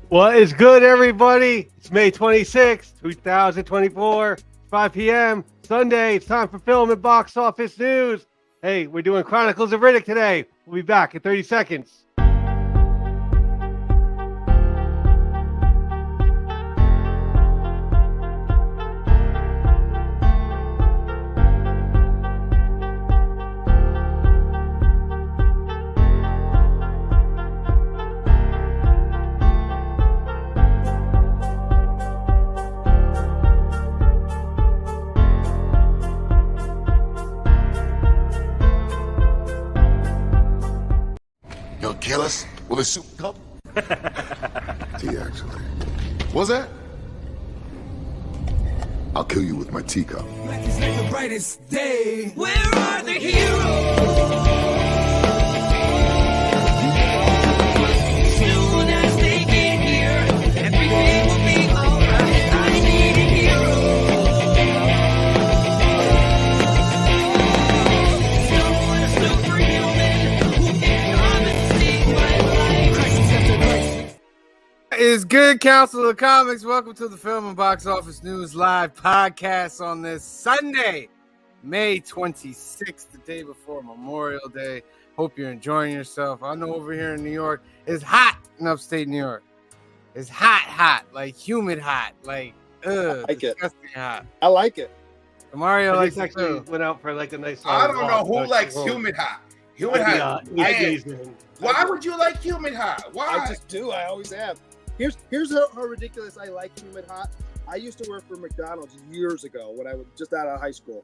What is good, everybody? It's May 26th, 2024, 5 p.m. Sunday. It's time for film and box office news. Hey, we're doing Chronicles of Riddick today. We'll be back in 30 seconds. Kill us with a soup cup? Tea, actually. What's that? I'll kill you with my teacup. Like it's like the brightest day. Where are the heroes? Soon as they get here, everything will be alright. I need a hero. Someone a superhuman who can come and save my life. Crisis after crisis. Is good, Council of Comics. Welcome to the Film and Box Office News Live podcast on this Sunday, May 26th, the day before Memorial Day. Hope you're enjoying yourself. I know over here in New York, it's hot in upstate New York. It's hot, like humid hot, like disgusting hot. I like it. Mario I likes just it actually too. went out for like a nice. I don't know walk, who but- likes humid hot. Humid Yeah, hot. yeah, Man, why would you like humid hot? Why? I just do. I always have. Here's how ridiculous I like humid hot. I used to work for McDonald's years ago when I was just out of high school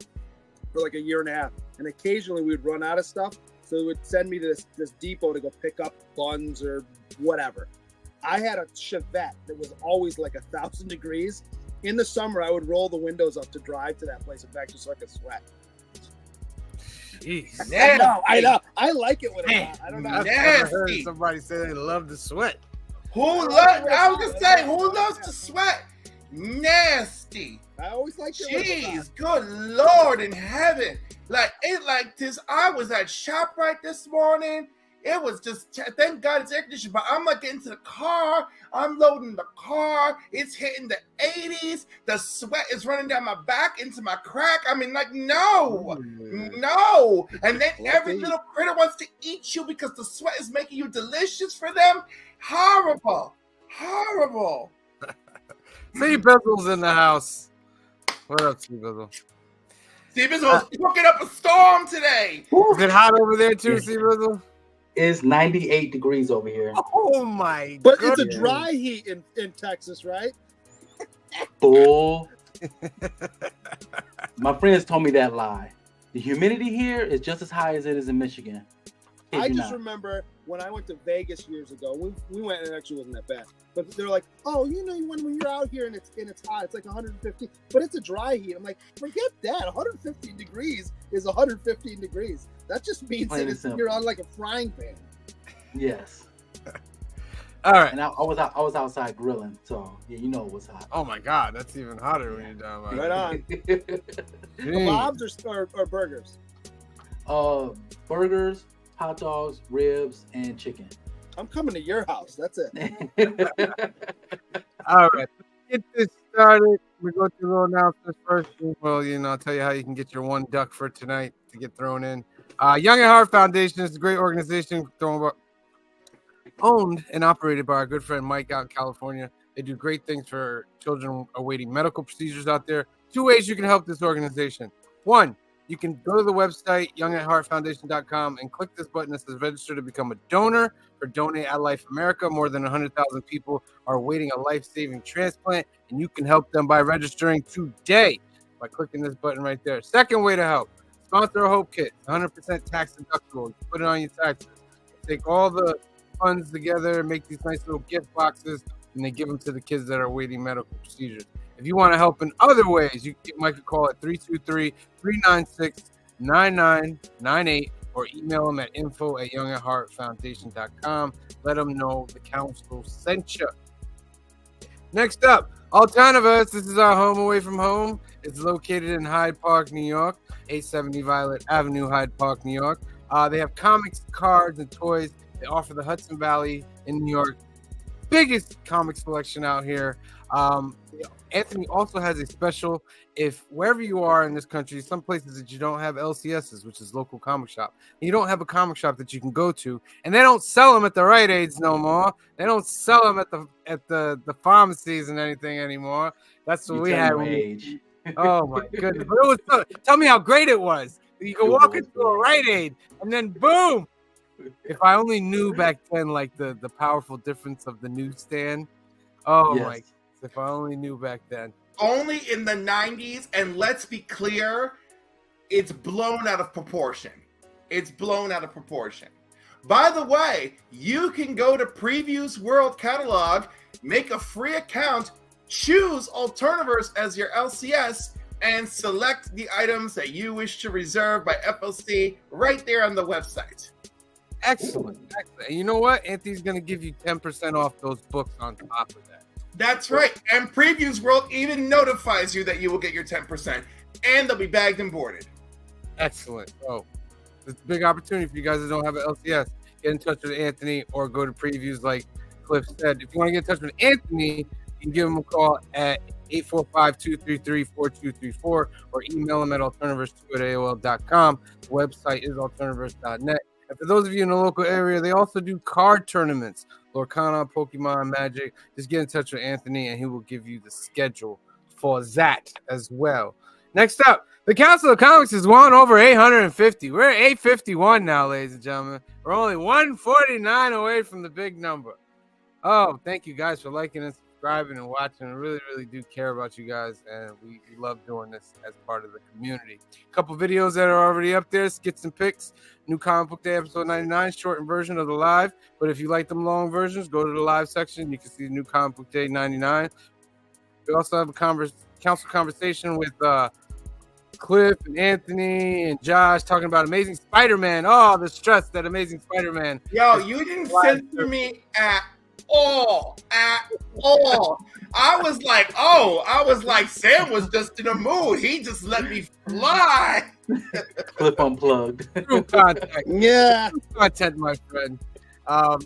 for like a year and a half. And occasionally we'd run out of stuff. So they would send me to this depot to go pick up buns or whatever. I had a Chevette that was always like 1,000 degrees. In the summer, I would roll the windows up to drive to that place. In fact, just so I could sweat. Jeez. I know. I like it when it's hot. I don't know. I've never heard Nasty. somebody say they love to sweat. I was gonna say, who loves to sweat? Nasty. I always liked it when it was hot. Jeez, good Lord in heaven. Like this. I was at ShopRite this morning. It was just, thank God it's air conditioned, but I'm like getting to the car. I'm loading the car. It's hitting the 80s. The sweat is running down my back into my crack. I mean, like, no. And then every little critter wants to eat you because the sweat is making you delicious for them. Horrible. See Bizzle's in the house. What up, C Bizzle? Stevens was cooking up a storm today. Is it hot over there too, C Bizzle? It's 98 degrees over here. Oh my But goodness. it's a dry heat in Texas, right? Bull. My friends told me that lie. The humidity here is just as high as it is in Michigan. Kid I you just not. remember when I went to Vegas years ago. We went and it actually wasn't that bad. But they're like, oh, you know, when you're out here and it's hot, it's like 150, but it's a dry heat. I'm like, forget that. 115 degrees is 115 degrees. That just means Plain and that simple. you're on like a frying pan. Yes. All right. And I was outside grilling, so yeah, you know it was hot. Oh my God, that's even hotter when you're down by Right on. Kebabs or burgers? Burgers, hot dogs, ribs, and chicken. I'm coming to your house. That's it. All right. Get this started. We go through the little announcements first. Well, I'll tell you how you can get your one duck for tonight to get thrown in. Young at Heart Foundation is a great organization owned and operated by our good friend Mike out in California. They do great things for children awaiting medical procedures out there. 2 ways you can help this organization. 1, you can go to the website, youngatheartfoundation.com, and click this button that says register to become a donor for Donate at Life America. More than 100,000 people are awaiting a life-saving transplant, and you can help them by registering today by clicking this button right there. Second way to help, sponsor a Hope Kit, 100% tax deductible. You put it on your taxes. Take all the funds together, make these nice little gift boxes, and they give them to the kids that are awaiting medical procedures. If you want to help in other ways, you might call at 323-396-9998 or email them at info@youngatheartfoundation.com. Let them know the council sent you. Next up, Alternativus. This is our home away from home. It's located in Hyde Park, New York, 870 Violet Avenue, Hyde Park, New York. They have comics, cards, and toys They offer the Hudson Valley in New York, biggest comic selection out here. Anthony also has a special. If wherever you are in this country, some places that you don't have LCSs, which is local comic shop, and you don't have a comic shop that you can go to, and they don't sell them at the Rite Aids no more. They don't sell them at the pharmacies and anything anymore. That's what we had. Age. Oh my goodness! But it was tell me how great it was. You can walk into a Rite Aid and then boom. If I only knew back then, like the powerful difference of the newsstand. Oh Yes. my! If I only knew back then. Only in the 90s, and let's be clear, it's blown out of proportion. It's blown out of proportion. By the way, you can go to Previews World Catalog, make a free account, choose Alterniverse as your LCS, and select the items that you wish to reserve by FLC right there on the website. Excellent. Excellent. And you know what? Anthony's going to give you 10% off those books on top of that. That's right. And Previews World even notifies you that you will get your 10%, and they'll be bagged and boarded. Excellent. Oh, it's a big opportunity for you guys that don't have an LCS. Get in touch with Anthony or go to Previews like Cliff said. If you want to get in touch with Anthony, you can give him a call at 845-233-4234 or email him at alterniverse2@aol.com. The website is alterniverse.net. And for those of you in the local area, they also do card tournaments. Lorcana, Pokemon, Magic. Just get in touch with Anthony and he will give you the schedule for that as well. Next up, the Council of Comics is one over 850. We're at 851 now, ladies and gentlemen. We're only 149 away from the big number. Oh, thank you guys for liking and subscribing and watching. I really, really do care about you guys, and we love doing this as part of the community. A couple videos that are already up there, skits and pics. New Comic Book Day episode 99, shortened version of the live. But if you like them long versions, go to the live section. You can see the New Comic Book Day 99. We also have a council conversation with Cliff and Anthony and Josh talking about Amazing Spider-Man. Oh, the stress that Amazing Spider-Man. Yo, you didn't censor me at all. I was like, Sam was just in a mood. He just let me fly. Clip unplugged. True contact. Yeah. True content, my friend.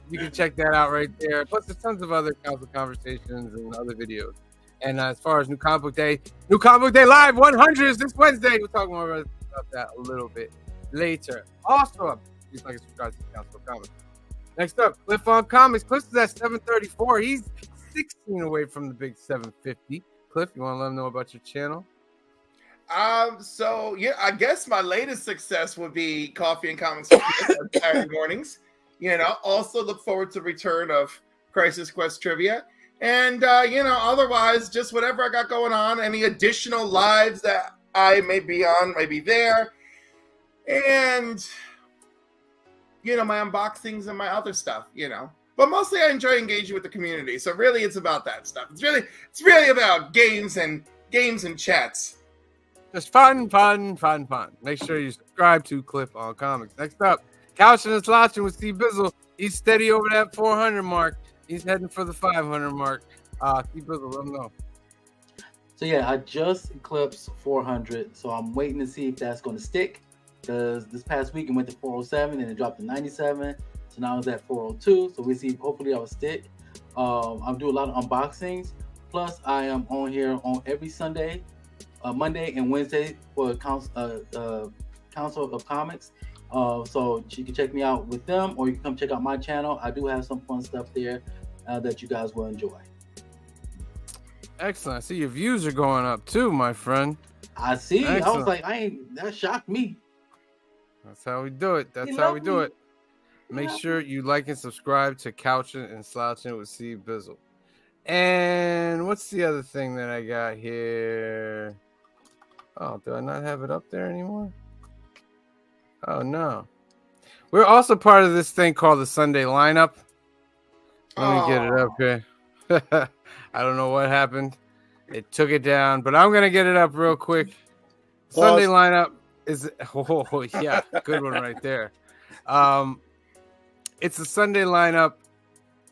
You can check that out right there. Plus, there's tons of other council conversations and other videos. And as far as New Comic Book Day Live 100 is this Wednesday. We'll talk more about that a little bit later. Also, please like and subscribe to the Council of Comics. Next up, Cliff on Comics. Cliff is at 734. He's 16 away from the big 750. Cliff, you want to let them know about your channel? So yeah, I guess my latest success would be Coffee and Comics on Saturday mornings. You know, also look forward to the return of Crisis Quest Trivia. And otherwise, just whatever I got going on, any additional lives that I may be on, may be there. And my unboxings and my other stuff, But mostly I enjoy engaging with the community. So really it's about that stuff. It's really about games and chats. Just fun. Make sure you subscribe to Cliff on Comics. Next up, Couching and Slouching with Steve Bizzle. He's steady over that 400 mark. He's heading for the 500 mark. Steve Bizzle, let him know. So yeah, I just eclipsed 400, so I'm waiting to see if that's going to stick. Because this past week it went to 407 and it dropped to 97. So now it's at 402. So we see. Hopefully that will stick. I'm doing a lot of unboxings. Plus, I am on here on every Sunday, Monday and Wednesday for Council of Comics. So you can check me out with them, or you can come check out my channel. I do have some fun stuff there that you guys will enjoy. Excellent. I see your views are going up too, my friend. I see. Excellent. I was like, that shocked me. That's how we do it. Make sure you like and subscribe to Couching and Slouching with Steve Bizzle. And what's the other thing that I got here? Oh, do I not have it up there anymore? Oh, no. We're also part of this thing called the Sunday lineup. Let me get it up here. I don't know what happened. It took it down, but I'm going to get it up real quick. Sunday lineup is, yeah, good one right there. It's a Sunday lineup.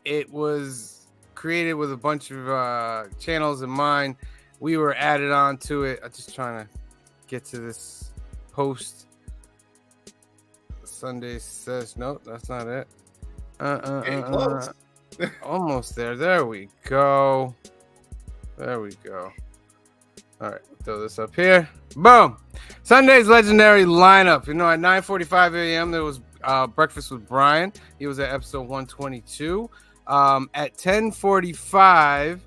It was created with a bunch of channels in mind. We were added on to it. I'm just trying to get to this post. Sunday says, no, that's not it. Getting close. Almost there. There we go. There we go. All right, throw this up here. Boom. Sunday's legendary lineup. You know, at 9:45 a.m. there was Breakfast with Brian. He was at episode 122. At 10:45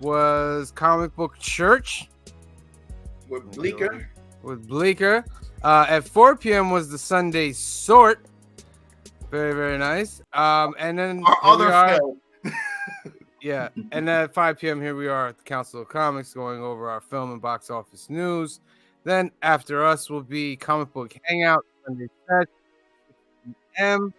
was Comic Book Church With Bleeker. At 4 p.m. was the Sunday Sort. Very, very nice. And then Our here we other are. film. Yeah, and then at 5 p.m. here we are at the Council of Comics going over our film and box office news. Then after us will be Comic Book Hangout Sunday Fest, 6 p.m.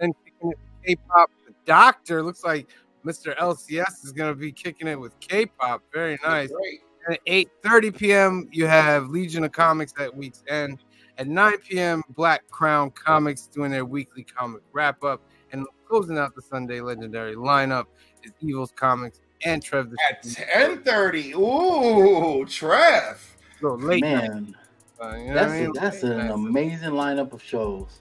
Then kicking it with K-pop. The Doctor looks like Mr. LCS is going to be kicking it with K-pop. Very nice. Great. And at 8:30 p.m. you have Legion of Comics at week's end. At 9 p.m. Black Crown Comics doing their weekly comic wrap up. And closing out the Sunday legendary lineup is Evil's Comics and Trev the At 10:30. Ooh, Trev. So late night. Man, You know what that's I mean? that's an amazing lineup of shows.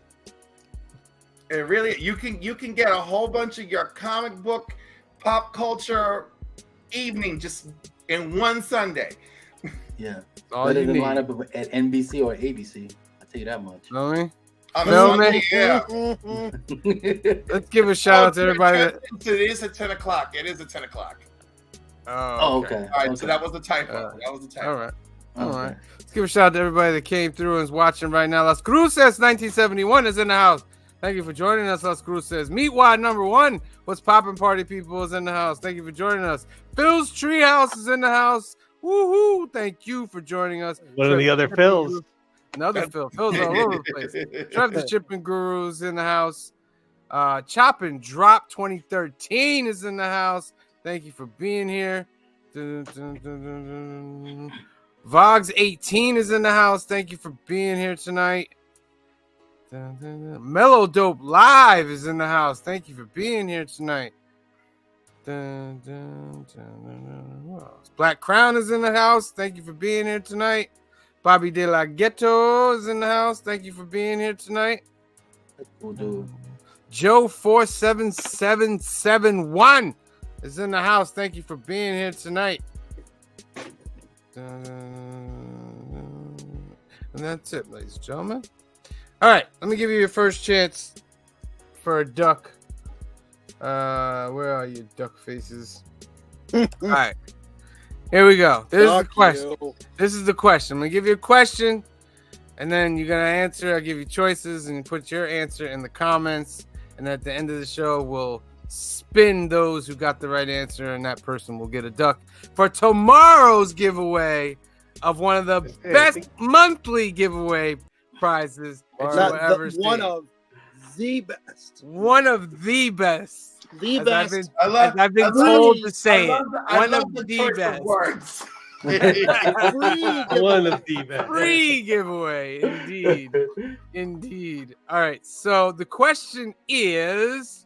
And really, you can get a whole bunch of your comic book, pop culture evening just in one Sunday. Yeah, All better you than need. lineup at NBC or ABC. I tell you that much. You know what I mean? On a Well, Sunday, man. yeah. Let's give a shout out to everybody. It is at 10 o'clock. It is at 10 o'clock. Oh, okay. All right, okay. so that was the typo. That was the typo. All right. All Okay. right. Let's give a shout out to everybody that came through and is watching right now. Las Cruces 1971 is in the house. Thank you for joining us, Las Cruces. Meatwad #1. What's poppin' party people is in the house. Thank you for joining us. Phil's Treehouse is in the house. Woohoo! Thank you for joining us. One of the other Phils. Another Phil. Phil's all over the place. Trev the Shipping Gurus in the house. Chop and Drop 2013 is in the house. Thank you for being here. Vogs 18 is in the house. Thank you for being here tonight. Mellow Dope Live is in the house. Thank you for being here tonight. Black Crown is in the house. Thank you for being here tonight. Bobby De La Ghetto is in the house. Thank you for being here tonight. Cool dude. Joe 47771 is in the house. Thank you for being here tonight. And that's it, ladies and gentlemen. All right, let me give you your first chance for a duck. Where are you, duck faces? All right, here we go. This is the question. This is the question. I'm gonna give you a question, and then you're gonna answer. I'll give you choices, and you put your answer in the comments. And at the end of the show, we'll spin those who got the right answer, and that person will get a duck for tomorrow's giveaway of one of the best monthly giveaway prizes that you will ever see. One of the best. One of the best. The As best. I've been told to say it. One of the best. Words. Free One of the best. Free giveaway, indeed. Indeed. All right. So the question is,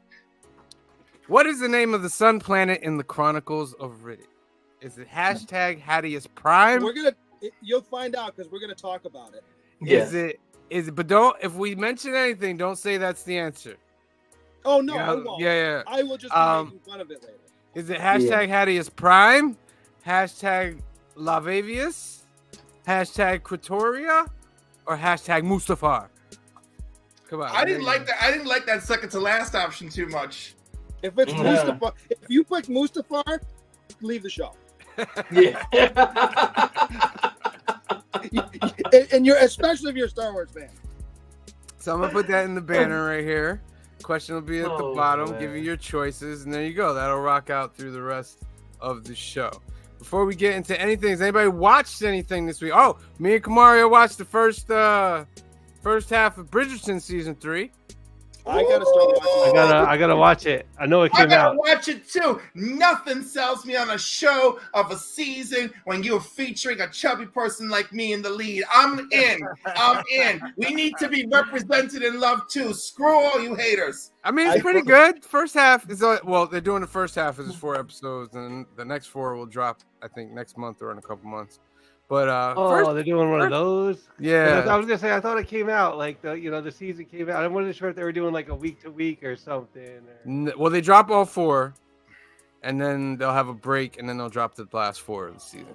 what is the name of the sun planet in the Chronicles of Riddick? Is it hashtag Hadius Prime? You'll find out because we're gonna talk about it. Is it? But don't. If we mention anything, don't say that's the answer. Oh no, I won't. Yeah. I will just be making fun of it later. Is it hashtag Hadius Prime? Hashtag Lavavius? Hashtag Quitoria? Or hashtag Mustafar? Come on. I didn't like that. I didn't like that second to last option too much. If it's Mustafar, if you pick Mustafar, leave the show. Yeah. And you're especially if you're a Star Wars fan. So I'm gonna put that in the banner right here. Question will be at the Oh, bottom. man. Give you your choices, and there you go. That'll rock out through the rest of the show. Before we get into anything, has anybody watched anything this week? Oh, me and Kamaria watched the first half of Bridgerton season 3. I gotta start watching. I gotta watch it. I know it I came gotta out. watch it too. Nothing sells me on a show of a season when you're featuring a chubby person like me in the lead. I'm in. I'm in. We need to be represented in love too. Screw all you haters. I mean, it's pretty good. First half is well, they're doing the first half is 4 episodes, and the next 4 will drop, I think, next month or in a couple months. But Oh, they're doing one of those. 'Cause I yeah, was gonna say I thought it came out like the season came out. I wasn't sure if they were doing like a week to week or something. well, they drop all 4, and then they'll have a break, and then they'll drop the last 4 of the season.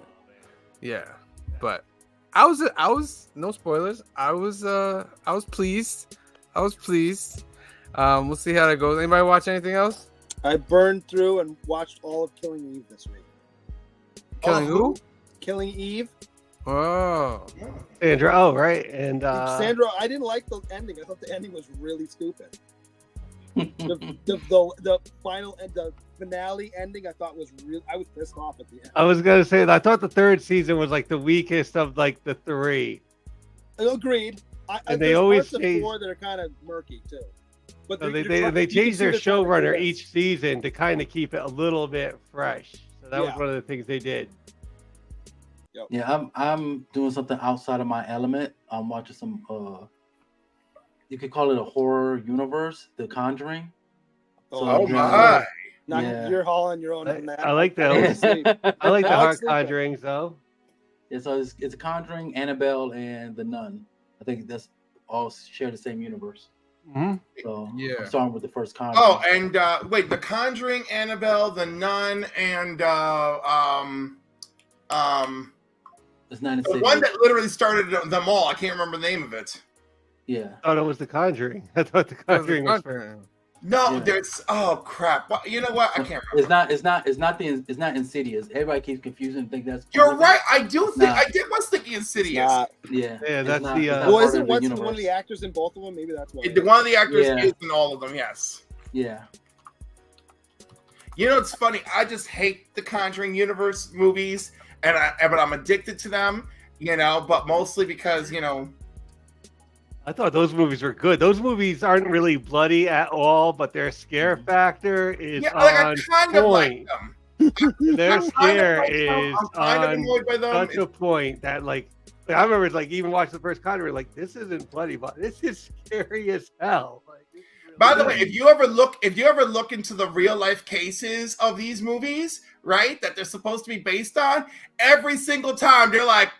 Yeah, but I was no spoilers. I was pleased. I was pleased. We'll see how that goes. Anybody watch anything else? I burned through and watched all of Killing Eve this week. Killing who? Killing Eve. Oh, Sandra. Oh, right. And Sandra, I didn't like the ending. I thought the ending was really stupid. the final and the finale ending, I thought was real. I was pissed off at the end. I was gonna say I thought the third season was like the weakest of like the 3. Agreed. And they always parts change. of 4 that are kind of murky too. But So they're they trying- you can changed see their they're trying to do showrunner this. each season to kind of keep it a little bit fresh. So that was Yeah. one of the things they did. Yeah, I'm doing something outside of my element. I'm watching some you could call it a horror universe, The Conjuring. Oh my! Now Yeah. you're hauling your own. I like that. I was asleep. I like the I Heart was sleeping. Conjurings though. Yeah, so it's Conjuring, Annabelle, and The Nun. I think that's all share the same universe. Mm-hmm. So Yeah. I'm starting with the first Conjuring. Oh, and wait, The Conjuring, Annabelle, The Nun, and It's not in the city. one that literally started them all. I can't remember the name of it. Yeah. I thought it was the Conjuring. I thought the Conjuring was first. No, Yeah. there's crap. Well, you know what? I can't remember. It's not Insidious. Everybody keeps confusing and think that's. You're right. I do think Nah. I was thinking Insidious. Nah. Yeah. Yeah, it's that's not- the, it's not Well, part isn't of the one universe. of the actors in both of them? Maybe that's why. One of the actors Yeah. is in all of them. Yes. Yeah. You know, it's funny. I just hate the Conjuring universe movies, but I'm addicted to them. You know, but mostly because I thought those movies were good. Those movies aren't really bloody at all, but their scare factor is yeah, like I on kind of like point. them. Their I'm kind of scare like them. is I'm kind of on annoyed by them. such a point that like I remember like even watching the first Conjuring, like this isn't bloody, but this is scary as hell. Like, this is really By the good. way, if you ever look into the real life cases of these movies, right, that they're supposed to be based on, every single time they're like,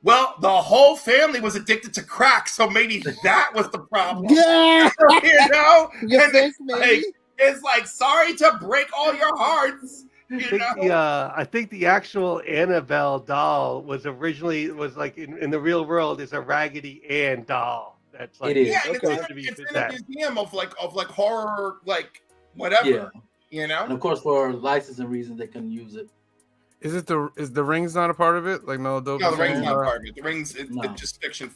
well, the whole family was addicted to crack, so maybe that was the problem. Yeah. You know? You And think it's maybe? it's like, sorry to break all your hearts. I think the actual Annabelle doll was originally like in the real world is a Raggedy Ann doll. That's like It is. Yeah, and Okay. it's in a museum of horror, like whatever. Yeah. You And know? of course, for licensing reasons, they couldn't use it. is the Rings not a part of it? Like Mel Dope? No, the Ring's Yeah. not part of it. The Ring's No. it's just fiction.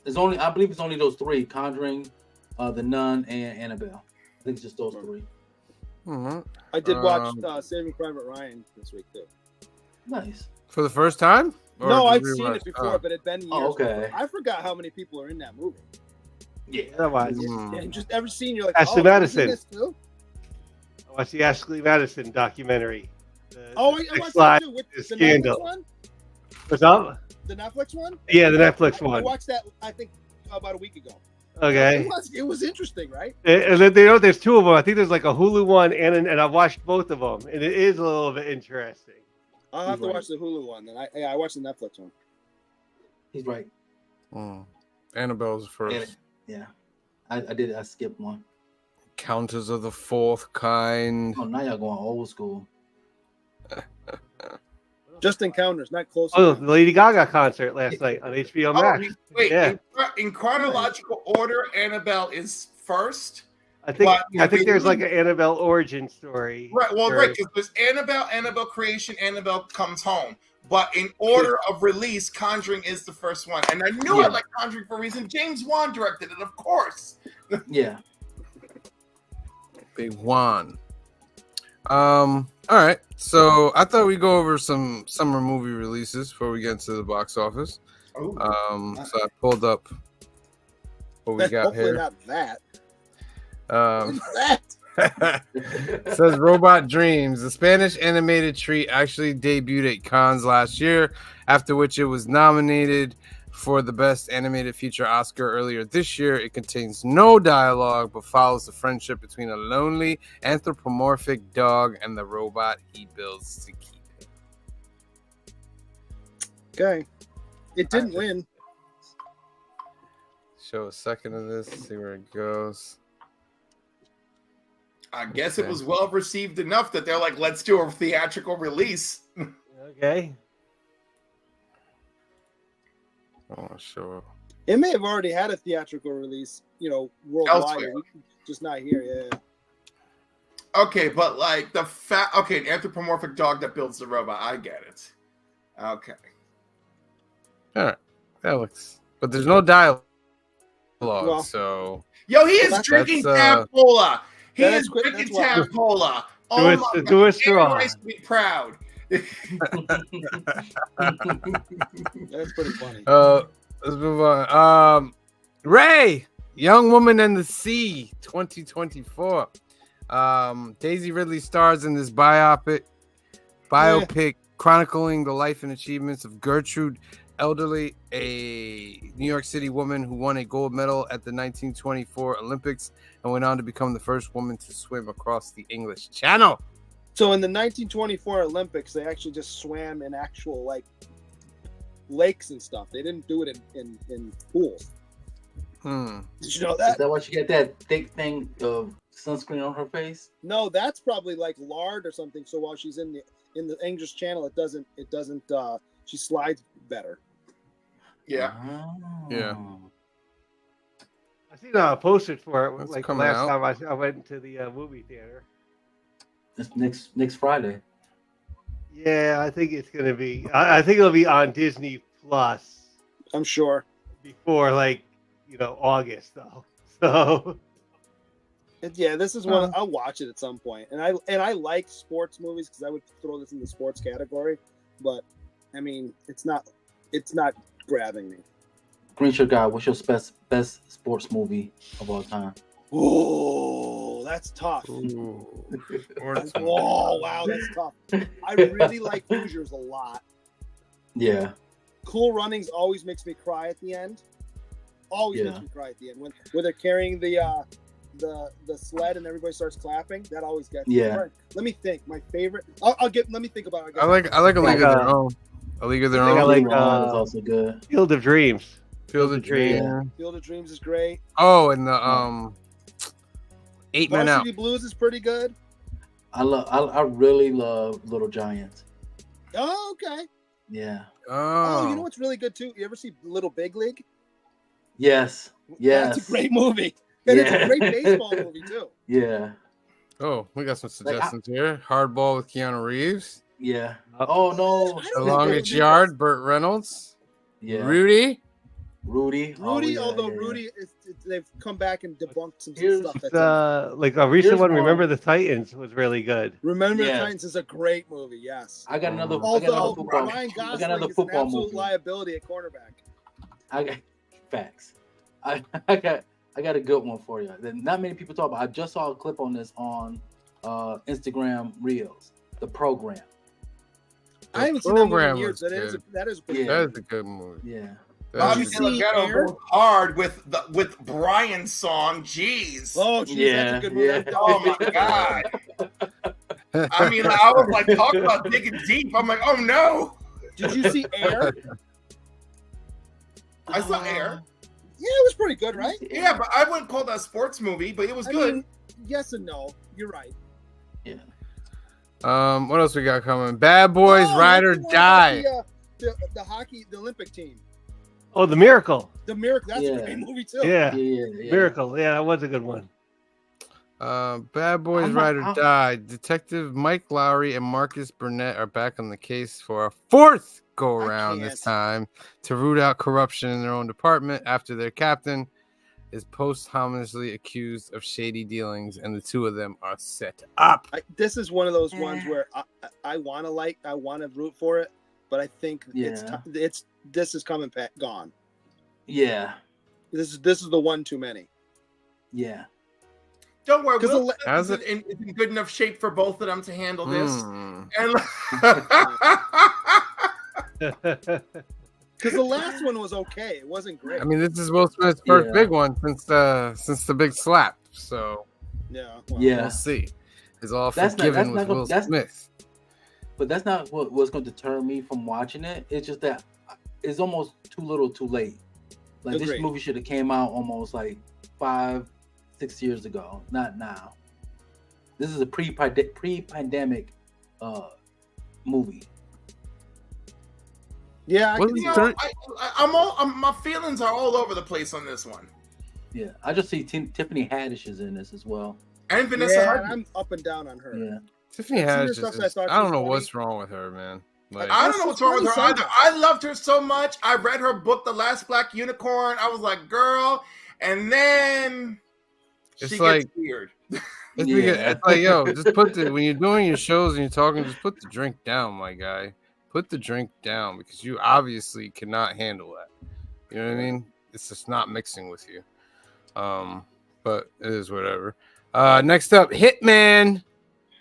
I believe it's only those 3: Conjuring, The Nun, and Annabelle. I think it's just those 3. Mhm. I did watch Saving Private Ryan this week too. Nice. For the first time? Or No, did I'd you seen rewatch? it before, Oh. but it'd been years. Oh, okay. before. I forgot how many people are in that movie. Yeah. Otherwise, Mm. And just every scene, you're like, Ashley oh, Madison. This too? I watched the Ashley Madison documentary. Oh, I watched Slide that too. With is the Scandal. Netflix one. What's up? The Netflix one. Yeah, the Netflix I one. watched that. I think about a week ago. Okay. It was interesting, right? And then there's 2 of them. I think there's like a Hulu one and I watched both of them, and it is a little bit interesting. I'll have to Right. watch the Hulu one. Then I watched the Netflix one. He's right. Mm. Annabelle's first. Yeah. I skipped one. Counters of the Fourth Kind. Oh, now y'all going old school. Just Encounters, not Close. Oh, the Lady Gaga concert last night on HBO Max. Wait, Yeah. in chronological order, Annabelle is first. I think But- there's like an Annabelle origin story. Right. Well, Or- right, because there's Annabelle Creation, Annabelle Comes Home. But in order of release, Conjuring is the first one. And I knew I Yeah. liked Conjuring for a reason. James Wan directed it, of course. Yeah. Big Juan. All right. So I thought we'd go over some summer movie releases before we get into the box office. So I pulled up what we got Hopefully here. not that. That. That. It says Robot Dreams. The Spanish animated treat actually debuted at Cannes last year, after which it was nominated for the Best Animated Feature Oscar earlier this year. It contains no dialogue, but follows the friendship between a lonely anthropomorphic dog and the robot he builds to keep him. Okay. It didn't win. Show a second of this. See where it goes. I guess it was well received enough that they're like, let's do a theatrical release. Okay. Oh, sure. It may have already had a theatrical release, worldwide. Elsewhere. Just not here. Yeah. Okay, but like an anthropomorphic dog that builds the robot. I get it. Okay. All right. That looks. But there's no dialogue, Well, so. Yo, he is That's- drinking Tap Cola. He That is is quick- drinking that's Tap why- Cola. Do Oh it- my do God, a straw. Nice to be proud. That's pretty funny. Let's move on. Ray, Young Woman and the Sea, 2024. Daisy Ridley stars in this biopic chronicling the life and achievements of Gertrude Elderly, a New York City woman who won a gold medal at the 1924 Olympics and went on to become the first woman to swim across the English Channel. So in the 1924 Olympics, they actually just swam in actual lakes and stuff. They didn't do it in pools. Did you know Is that? that why she got that thick thing of sunscreen on her face? No, that's probably like lard or something. So while she's in the English Channel, it doesn't. She slides better. Yeah. Yeah. I seen a poster for it That's like the coming last out. time I went to the movie theater. It's next Friday. Yeah, I think it's gonna be. I think it'll be on Disney Plus I'm sure. before August though. So Yeah, this is one I'll watch it at some point. And I like sports movies because I would throw this in the sports category, but I mean it's not grabbing me. Green Shirt Guy, what's your best sports movie of all time? Oh, that's tough. Ooh. Oh wow, that's tough. I really like Hoosiers a lot. Yeah. Cool Runnings always makes me cry at the end. Always makes me cry at the end when they're carrying the sled and everybody starts clapping. That always gets me. Yeah. Right. Let me think. My favorite. Let me think about it. I like A League of Their Own. A League of Their I Own. like is also good. Field of Dreams. Field of Dreams. Yeah. Field of Dreams is great. Oh, and the 8 Men Out. Varsity Blues is pretty good. I really love Little Giants. Oh, okay. Yeah. Oh, you know what's really good too? You ever see Little Big League? Yes. Yes. That's a great movie. And it's Yeah. a great baseball movie too. Yeah. Oh, we got some suggestions here. Hardball with Keanu Reeves. Yeah. Oh no. I don't The Longest Yard, Burt Reynolds. Yeah. Rudy. Rudy. Although yeah. Rudy, they've come back and debunked some Here's- stuff. It's, That's like a recent Here's one. one. Remember the Titans was really good. Remember the Yeah. Titans is a great movie. Yes. I got another. I got Although another football. Ryan I got Gosling another is an football absolute movie. liability at cornerback. I got facts. I got a good one for you that not many people talk about. I just saw a clip on this on Instagram Reels. The Program. I haven't seen that movie in Program years. was That is good. that is Yeah. That is a good movie. Yeah. Bobby you see Delgado Air? goes hard with Brian's song. Jeez. Oh, geez, that's a good movie. Yeah. Oh my God. I mean, I was like talking about digging deep. I'm like, oh no. Did you see Air? I saw Air. Yeah, it was pretty good, right? Yeah, but I wouldn't call that a sports movie, but it was I good. mean, yes and no. You're right. Yeah. What else we got coming? Bad Boys, Oh, Ride or that's the one Die. about the hockey, the Olympic team. Oh, The Miracle. The Miracle. That's Yeah. a great movie too. Yeah. Yeah. Miracle. Yeah, that was a good one. Bad Boys, I'm not- Ride or I'm- Die. Detective Mike Lowry and Marcus Burnett are back on the case for a fourth go around this time to root out corruption in their own department after their captain is posthumously accused of shady dealings, and the two of them are set up. This is one of those ones where I want to root for it, but I think this is coming back gone. Yeah. This is the one too many. Yeah. Don't worry, Because Will the- Smith is in good enough shape for both of them to handle this. And Because the last one was okay. It wasn't great. I mean, this is Will Smith's first Yeah. big one since the big slap. So yeah. Yeah. we'll see. It's all That's not- forgiven that's with not Will gonna- Smith. But that's not what's going to deter me from watching it. It's just that is almost too little, too late. Like this Agreed. movie should have came out almost like 5-6 years ago, not now. This is a pre-pandemic movie. Yeah, I What can was see the that. third- My feelings are all over the place on this one. Yeah, I just see Tiffany Haddish is in this as well. And Vanessa Yeah, Hudgens. I'm up and down on her. Yeah, Tiffany I've seen her Haddish. stuff Is, and I thought I she don't was know funny. what's wrong with her, man. Like, I don't know what's wrong with her funny either. I loved her so much. I read her book, The Last Black Unicorn. I was like, girl. And then It's she like- gets weird. it's like, yo, just put the when you're doing your shows and you're talking, just put the drink down, my guy. Put the drink down because you obviously cannot handle that. You know what I mean? It's just not mixing with you. But it is whatever. Next up, Hitman.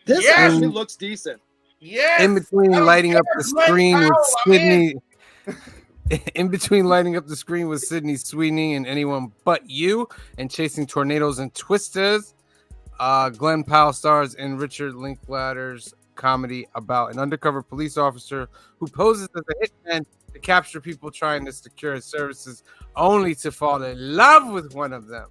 This Yes! actually looks decent. Yes. In between I don't lighting up care, the Glenn screen with Powell, I'm in. Sydney. In between lighting up the screen with Sydney Sweeney and Anyone But You and Chasing Tornadoes and Twisters, Glenn Powell stars in Richard Linklater's comedy about an undercover police officer who poses as a hitman to capture people trying to secure his services, only to fall in love with one of them.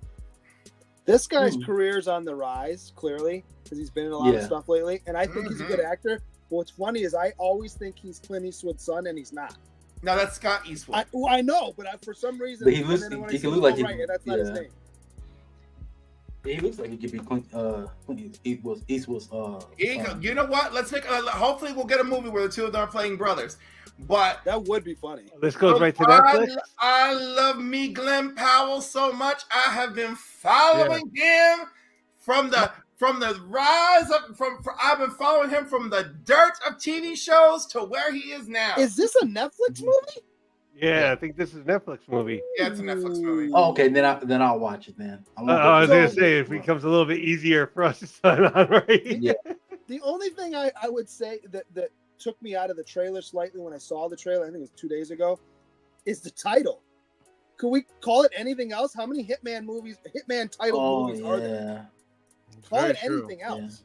This guy's career's on the rise, clearly, because he's been in a lot of Yeah. stuff lately. And I think he's a good actor. But what's funny is I always think he's Clint Eastwood's son, and he's not. No, that's Scott Eastwood. I know, but for some reason, But he and looks- then when I he see can him, look like oh, he- right, that's not his yeah. name. he looks like he could be Clint Eastwood's. You know what? Let's make. Hopefully, we'll get a movie where the two of them are playing brothers. But That would be funny. This goes right to Netflix. I love me Glenn Powell so much. I have been following him from the rise of I've been following him from the dirt of TV shows to where he is now. Is this a Netflix movie? Yeah, I think this is a Netflix movie. Yeah, it's a Netflix movie. Oh, okay, then I'll watch it then. I was So- gonna say it becomes a little bit easier for us to sign on, right? Yeah. The only thing I would say that took me out of the trailer slightly when I saw the trailer, I think it was 2 days ago, is the title. Could we call it anything else? How many Hitman title movies are there? Call Very it true. anything else.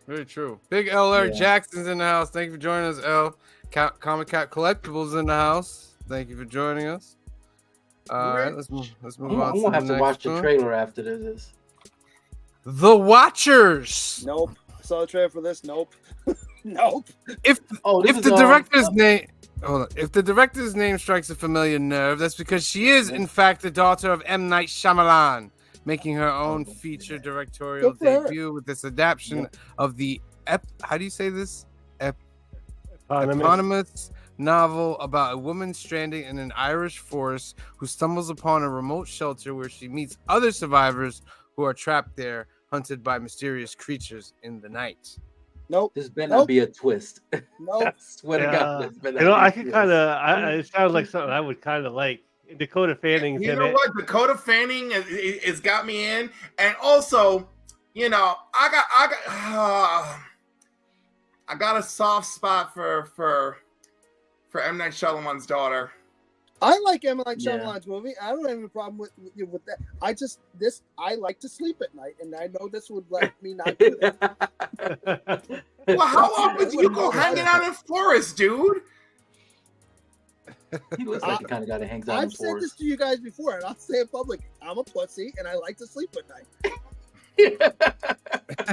Very true. Big L. Eric Yeah. Jackson's in the house. Thank you for joining us, L. Comic Cat Collectibles in the house. Thank you for joining us. All right, let's move I'm on gonna to have the to watch next the one. trailer after this. The Watchers. Nope. I saw the trailer for this. Nope. Nope. This If is, the director's name, hold on. If the director's name strikes a familiar nerve, that's because she is, in fact, the daughter of M. Night Shyamalan, making her own feature directorial Good for her. debut with this adaptation of the how do you say this? Eponymous. Eponymous novel about a woman stranded in an Irish forest who stumbles upon a remote shelter where she meets other survivors who are trapped there, hunted by mysterious creatures in the night. Nope. This better Nope. not be a twist. Nope. I swear to Yeah. God, this better You know, not be I a could twist. kind of. It sounds like something I would kind of like. Dakota Fanning's You in know it. what? Dakota Fanning is got me in, and also, you know, I got a soft spot for M. Night Shyamalan's daughter. I like M. Night Yeah. Shyamalan's movie. I don't have any problem with that. I like to sleep at night, and I know this would let me not do that. Well, how often do you go hanging out in forests, dude? He looks like the kind of guy that hangs out in I've said this forests. to you guys before, and I'll say it public. I'm a pussy, and I like to sleep at night.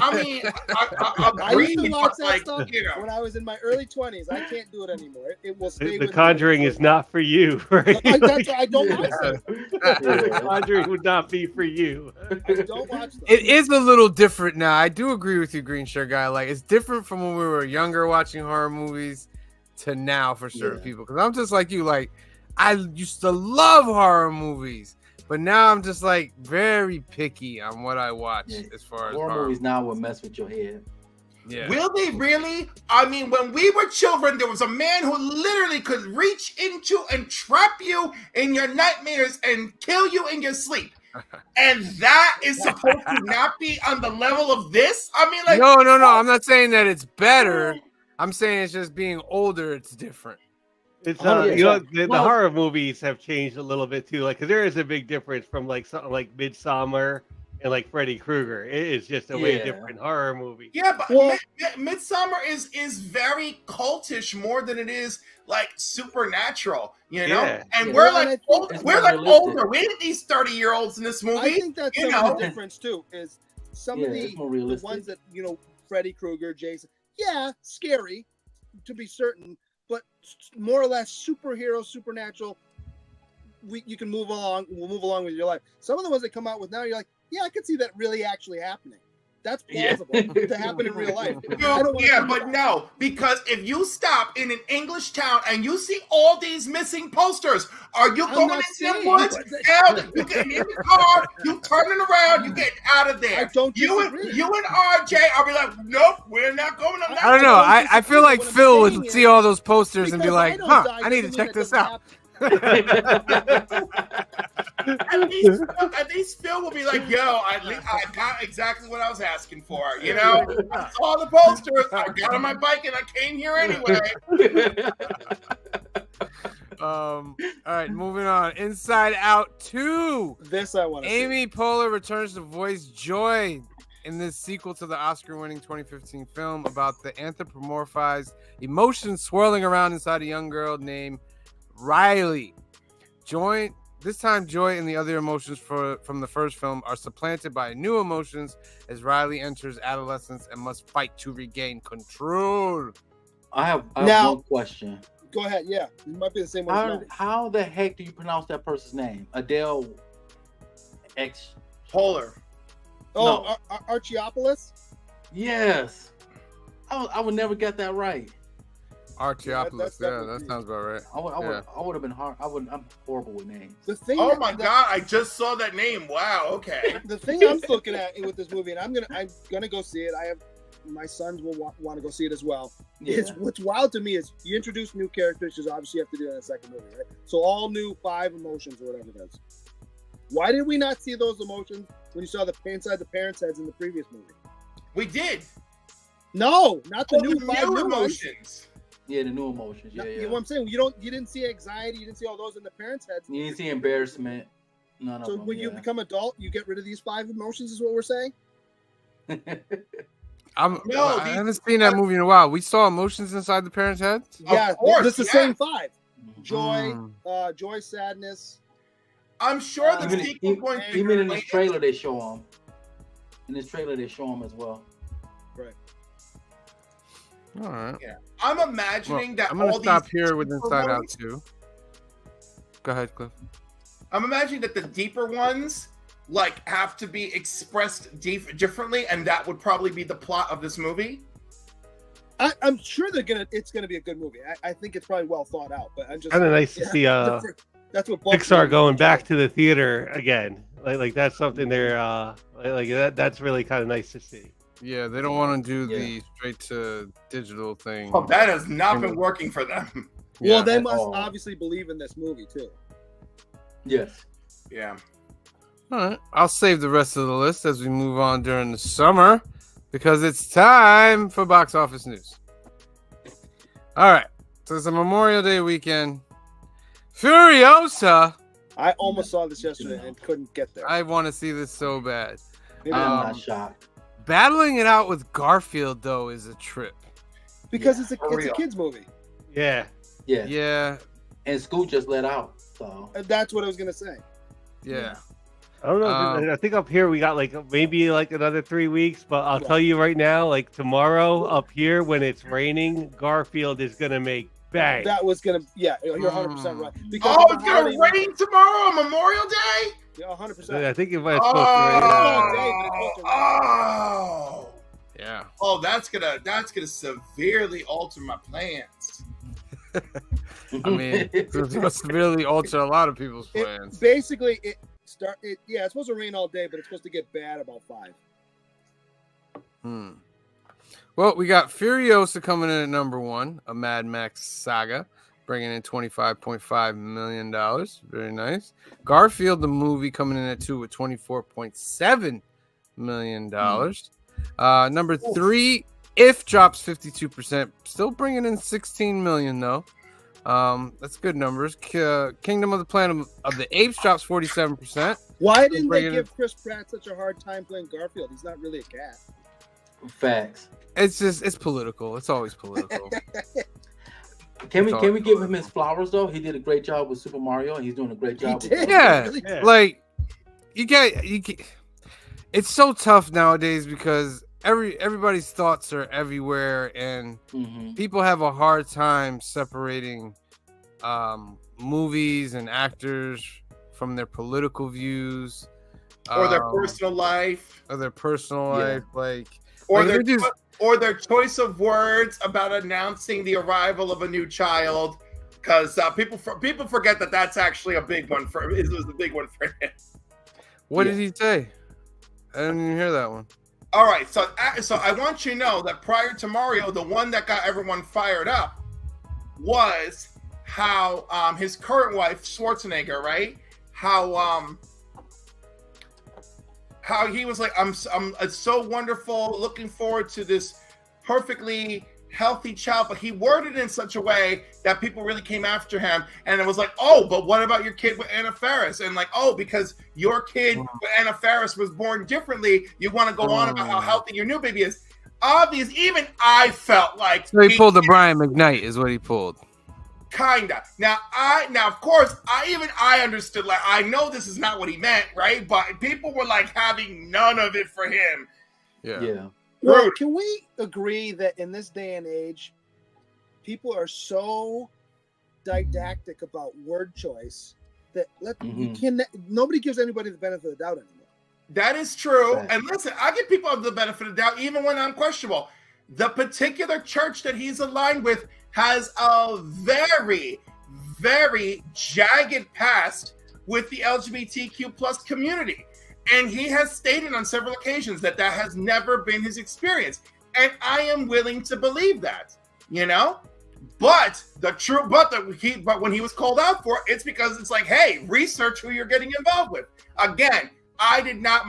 I mean, I I used to agree, watch but that like, stuff you know. when I was in my early 20s. I can't do it anymore. It will stay The with Conjuring me. is not for you, right? I don't watch them. The Conjuring would not be for you. I don't watch them. It is a little different now. I do agree with you, Green Shirt Guy. Like, it's different from when we were younger watching horror movies to now for certain people. Because I'm just like you. Like, I used to love horror movies, but now I'm just like very picky on what I watch Yeah. as far as Horror horror movies now will mess with your head. Yeah. Will they really? I mean, when we were children, there was a man who literally could reach into and trap you in your nightmares and kill you in your sleep. And that is supposed to not be on the level of this? I mean, like, No. I'm not saying that it's better. I'm saying it's just being older. It's different. It's Oh, yeah. you know the Well- horror movies have changed a little bit too, like because there is a big difference from like something like Midsummer and like Freddy Krueger. It is just a way Yeah. different horror movie. Yeah, but Well- Midsummer is very cultish more than it is like supernatural, you know. Yeah. And Yeah. we're Well, like and I think old, it's we're more like realistic. older. We ain't these 30-year-olds in this movie. I think that's you some of know. the difference too. Is some Yeah, of it's more the realistic. ones that Freddy Krueger, Jason, yeah, scary to be certain, but more or less superhero, supernatural. You can move along. We'll move along with your life. Some of the ones that come out with now, you're like, yeah, I could see that really actually happening. That's Yeah. plausible to happen in real life. I No, don't wanna yeah, see but that. no, because if you stop in an English town and you see all these missing posters, are you I'm going not into the saying- woods? Hell, you getting in the car, you turning around, you getting out of there. I don't You and disagree. RJ, I'll be like, nope, we're not going. I'm not I don't know. I don't I feel like disagree, but Phil what I'm would saying see is- all those posters and be Because like, I don't huh, die I need to doesn't check mean this that out. At least Phil will be like, yo, I got exactly what I was asking for. You know, I saw the posters, I got on my bike, and I came here anyway. All right, moving on. Inside Out 2. This I want to see. Amy Poehler returns to voice Joy in this sequel to the Oscar-winning 2015 film about the anthropomorphized emotions swirling around inside a young girl named Riley. This time, Joy and the other emotions from the first film are supplanted by new emotions as Riley enters adolescence and must fight to regain control. I have Now- one question. Go ahead. Yeah, it might be the same one. as mine. How the heck do you pronounce that person's name? Adele X. Polar. Oh, No. Archieopoulos. Yes. I would never get that right. Archieopoulos, that's yeah, definitely- that sounds about right. I would have been hard. I'm horrible with names. The thing. Oh that- my that- God, I just saw that name. Wow, okay. The thing I'm looking at with this movie, and I'm gonna go see it. I have my sons will want to go see it as well. Yeah. It's what's wild to me is you introduce new characters, because obviously you have to do that in the second movie, right? So all new 5 emotions or whatever it is. Why did we not see those emotions when you saw the inside the parents' heads in the previous movie? We did. No, not the Oh, new the 5 new new ones. emotions. Yeah, the new emotions. No, Yeah, You yeah. know what I'm saying? You didn't see anxiety. You didn't see all those in the parents' heads. You didn't see embarrassment. None of So them. when you become adult, you get rid of these 5 emotions. Is what we're saying? No, I haven't seen that movie in a while. We saw emotions inside the parents' heads. Yeah, course, this is the yeah. same 5: joy, Mm. joy, sadness. I'm sure the even, sequel going to be even in this related. trailer, they show them. In this trailer, they show them as well. All right. I'm Well, imagining that I'm gonna all stop these here with deeper Inside Out ones- 2. Go ahead, Cliff. I'm imagining that the deeper ones like have to be expressed differently, and that would probably be the plot of this movie. I'm sure it's gonna be a good movie. I think it's probably well thought out. But I'm just Kind of nice to see that's what bugs Pixar me. going back to the theater again. Like that's something they're that's really kind of nice to see. Yeah, they don't want to do Yeah. the straight to digital thing. Oh, that has not been working for them. Well, Yeah. they at must all. obviously believe in this movie too. Yes. Yeah. All right. I'll save the rest of the list as we move on during the summer because it's time for box office news. All right. So it's a Memorial Day weekend. Furiosa. I almost saw this yesterday and couldn't get there. I want to see this so bad. Maybe I'm not. not shocked. Battling it out with Garfield, though, is a trip. Because Yeah, it's for a real. kids movie. Yeah, Yeah. Yeah. And Scoot just let out. So That's what I was gonna say. Yeah. I don't know. I think up here we got maybe another 3 weeks, but I'll tell you right now, tomorrow up here when it's raining, Garfield is gonna make bang. That was gonna. Yeah, you're 100% right. Because Oh, of it's the holiday gonna rain tomorrow on Memorial Day? Yeah, 100%. I think it might supposed to rain. Oh, Yeah. oh, that's gonna severely alter my plans. I mean, it's going to severely alter a lot of people's plans. Basically, it's supposed to rain all day, but it's supposed to get bad about 5. Well, we got Furiosa coming in at number 1, a Mad Max saga, bringing in $25.5 million. Very nice. Garfield, the movie, coming in at 2 with $24.7 million. Number 3, If drops 52%, still bringing in $16 million, though. That's good numbers. Kingdom of the Planet of the Apes drops 47%. Why didn't Bring they it give Chris Pratt such a hard time playing Garfield? He's not really a cat. Facts. It's political. It's always political. Can we give him his flowers though? He did a great job with Super Mario, and he's doing a great job. He with did. Yeah, Really? Yeah. like you get. It's so tough nowadays because everybody's thoughts are everywhere, and Mhm. people have a hard time separating movies and actors from their political views Or their personal life. or their personal Yeah. life, like Or like, their if they do- or their choice of words about announcing the arrival of a new child, because people forget that that's actually a big one for it was a big one for him. What Yeah. did he say? I didn't even hear that one. All right, so I want you to know that prior to Mario, the one that got everyone fired up was how his current wife Schwarzenegger, right? How he was like, it's so wonderful, looking forward to this perfectly healthy child, but he worded it in such a way that people really came after him, and it was like, oh, but what about your kid with Anna Faris? And like, oh, because your kid with Anna Faris was born differently, you want to go on about how healthy your new baby is. Obvious, even I felt like So he pulled the Brian McKnight, is what he pulled. Kinda. Now, of course, I understood. Like, I know this is not what he meant, right? But people were like having none of it for him. Yeah. Well, can we agree that in this day and age, people are so didactic about word choice that you can nobody gives anybody the benefit of the doubt anymore. That is true. Right. And listen, I give people the benefit of the doubt, even when I'm questionable. The particular church that he's aligned with has a very, very jagged past with the LGBTQ plus community. And he has stated on several occasions that has never been his experience. And I am willing to believe that, you know? But when he was called out for it, it's because it's like, hey, research who you're getting involved with. Again, I did not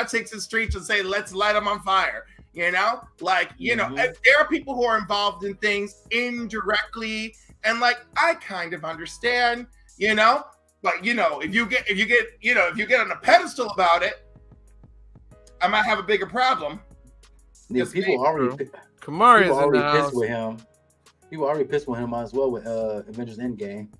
take to the streets and say, let's light them on fire. You know, like, you know, there are people who are involved in things indirectly, and like, I kind of understand, you know, but you know, if you get on a pedestal about it, I might have a bigger problem. Yeah, people already Kamari is in the already house. pissed with him. People already pissed with him as well with Avengers Endgame.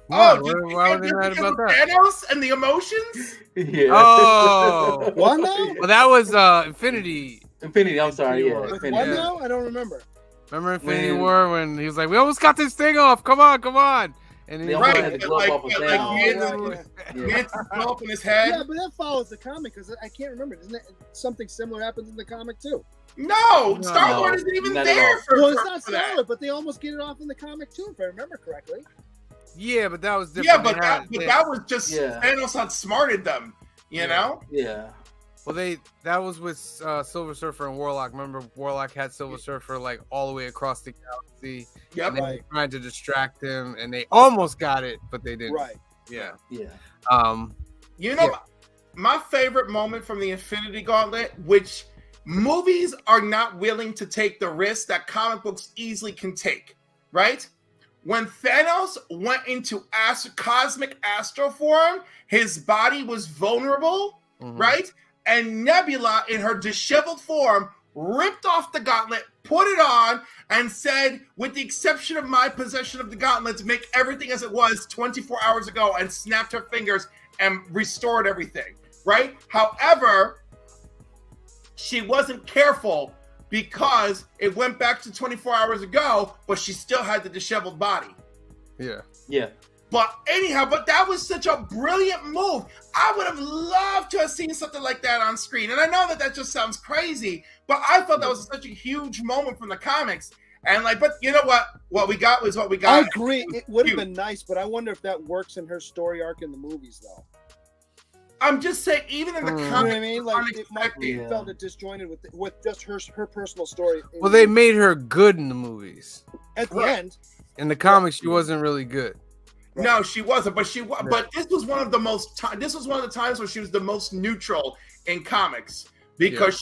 Why Did were they mad about that? Thanos and the emotions? Yeah. Oh, What now? well, that was Infinity. Infinity. I'm sorry. Yeah. With Infinity. what Yeah. now? I don't remember. Remember Infinity When- War when he was like, "We almost got this thing off. Come on." And They he almost Right, had the but glove like- off of but Thanos. like, he Oh, Yeah. It's up in his head. yeah, but that follows the comic because I can't remember. Isn't it something similar happens in the comic too? No, Star Lord No, isn't even not at there all. for, Well, it's for, not for that. solid, but they almost get it off in the comic too, if I remember correctly. Yeah, but that was different. Yeah, They but had- that was just Yeah. Thanos outsmarted them, you know? Yeah. Well, that was with Silver Surfer and Warlock. Remember, Warlock had Silver Surfer like all the way across the galaxy. Yep. And they Right. were trying to distract him, and they almost got it, but they didn't. Right. Yeah. Yeah. You know, Yeah. my favorite moment from the Infinity Gauntlet, which movies are not willing to take the risk that comic books easily can take, right? When Thanos went into cosmic astral form, his body was vulnerable, Mhm. right? And Nebula, in her disheveled form, ripped off the gauntlet, put it on, and said, with the exception of my possession of the gauntlets, make everything as it was 24 hours ago, and snapped her fingers and restored everything, right? However, she wasn't careful because it went back to 24 hours ago, but she still had the disheveled body. Yeah. Yeah. But anyhow, that was such a brilliant move. I would have loved to have seen something like that on screen. And I know that just sounds crazy, but I thought that was such a huge moment from the comics. And like, but you know what? What we got was what we got. I agree. It would have been nice, but I wonder if that works in her story arc in the movies, though. I'm just saying, even in the You know comics, what I mean? Like, it might be Yeah. felt it disjointed with just her personal story. Well, they made her good in the movies. at the Right. end. In the comics, she wasn't really good. no, she wasn't. But But this was one of the most. This was one of the times where she was the most neutral in comics because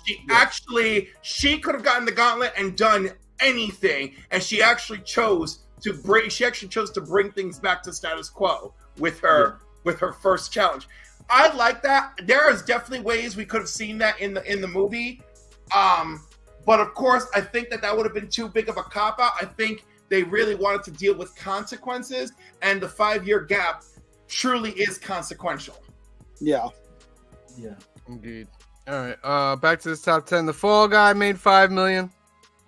she could have gotten the gauntlet and done anything, and she actually chose to bring. She actually chose to bring things back to status quo with her first challenge. I like that. There is definitely ways we could have seen that in the movie. But of course, I think that would have been too big of a cop out. I think they really wanted to deal with consequences, and the 5-year gap truly is consequential. Yeah. Yeah. Indeed. All right. Back to this top 10. The Fall Guy made $5 million.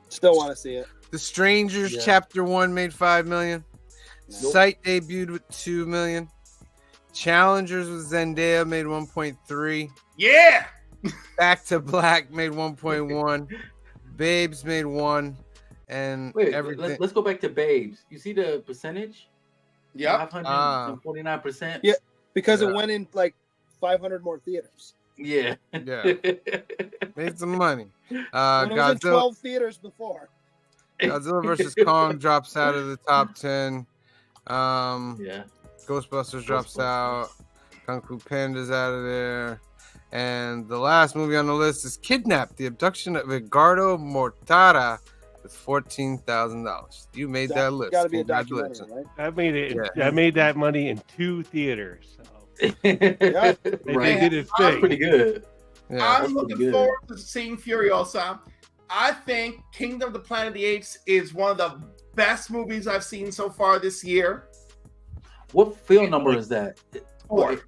Still want to see it. The Strangers Chapter 1 made $5 million. Nope. Sight debuted with $2 million. Challengers with Zendaya made 1.3. Yeah. Back to Black made 1.1. Babes made 1. And Wait, everything. let's go back to Babes. You see the percentage? Yep. 549%. Yeah, because it went in like 500 more theaters. Yeah. Yeah. Made some money. When it was in Godzilla, 12 theaters before. Godzilla vs. Kong drops out of the top 10. Yeah. Ghostbusters drops out. Kung Fu Panda's out of there. And the last movie on the list is Kidnapped, the abduction of Edgardo Mortara with $14,000. You made that list. Got to be a documentary, Congratulations. right? I made it. Yeah. I made that money in 2 theaters. So Yeah. they did its That's thing. pretty good. Yeah. I'm pretty looking good. forward to seeing Furiosa. I think Kingdom of the Planet of the Apes is one of the best movies I've seen so far this year. What film number is that? 4.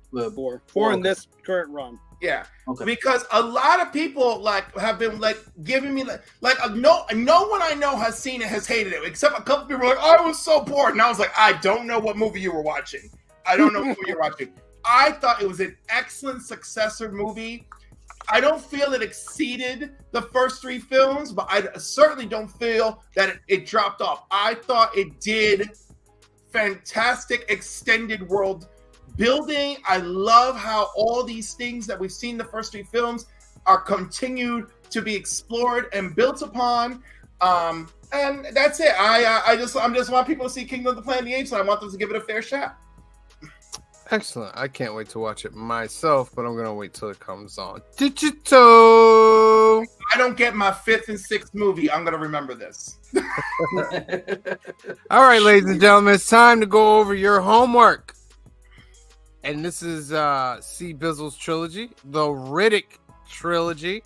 Four in this current run. Yeah, Okay. because a lot of people have been giving me no one I know has seen it has hated it, except a couple people were like, I was so bored, and I was like, I don't know what movie you were watching. I don't know what movie you're watching. I thought it was an excellent successor movie. I don't feel it exceeded the first 3 films, but I certainly don't feel that it dropped off. I thought it did fantastic extended world building. I love how all these things that we've seen the first 3 films are continued to be explored and built upon. And that's it. I just want people to see Kingdom of the Planet of the Apes, and I want them to give it a fair shot. Excellent. I can't wait to watch it myself, but I'm going to wait till it comes on digital. I don't get my 5th and 6th movie. I'm going to remember this. All right, ladies and gentlemen, it's time to go over your homework. And this is C. Bizzle's trilogy, the Riddick trilogy.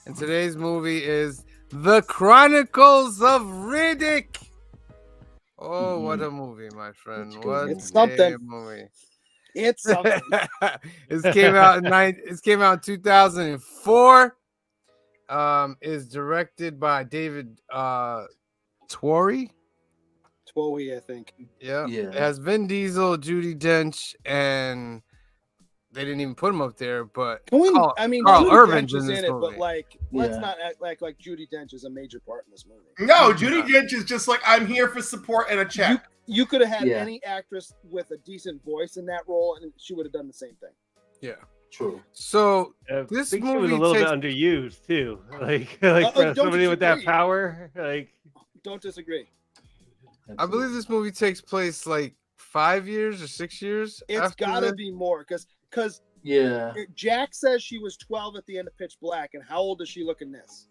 And today's movie is The Chronicles of Riddick. Oh, what a movie, my friend. What It's something. a movie. It's something. It came out in 2004. Is directed by David Twory. Twowy, I think. Yeah. Yeah. It has Vin Diesel, Judi Dench, and they didn't even put him up there, but Can we? Carl Judi Urban's Dench is in this in it, movie. but let's Yeah. not act like Judi Dench is a major part in this movie. No, Judi Dench is just like, I'm here for support and a check. You could have had Yeah. any actress with a decent voice in that role, and she would have done the same thing. Yeah. True. So I this think she movie was a little takes- bit underused too. Like don't for somebody with that disagree. power. Like Don't disagree. I believe this movie takes place like 5 years or 6 years. It's after got to this. be more because Yeah. Jack says she was 12 at the end of Pitch Black, and how old does she look in this?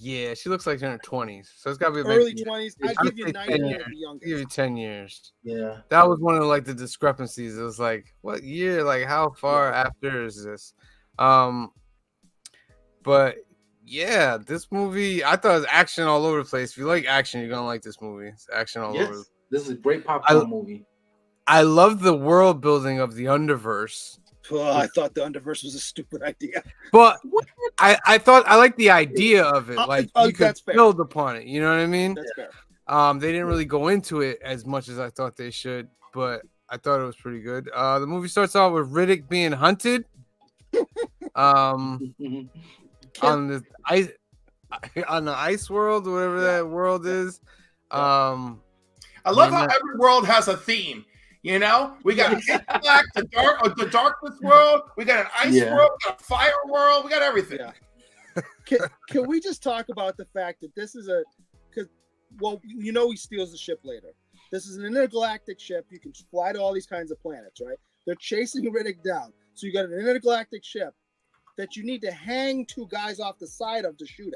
Yeah, she looks like in her 20s. So it's got to be Early maybe 20s. I'd I'd give you say 90 10 at years. the youngest. give you 10 years. Yeah. That was one of like the discrepancies. It was like, what year? Like, how far after is this? But yeah, this movie, I thought it was action all over the place. If you like action, you're gonna like this movie. It's action all over. Yes. This is a great popcorn movie. I love the world building of the Underverse, Oh, I thought the Underverse was a stupid idea. but I thought I like the idea of it. Like you could that's fair. build upon it. You know what I mean? That's fair. They didn't really go into it as much as I thought they should, but I thought it was pretty good. The movie starts off with Riddick being hunted. On the ice, on the ice world, whatever that world is. I love how every world has a theme. You know, we got Pitch Black, the darkness world. We got an ice world, we got a fire world. We got everything. Yeah. Can we just talk about the fact that this is he steals the ship later. This is an intergalactic ship. You can fly to all these kinds of planets, right? They're chasing Riddick down. So you got an intergalactic ship that you need to hang 2 guys off the side of to shoot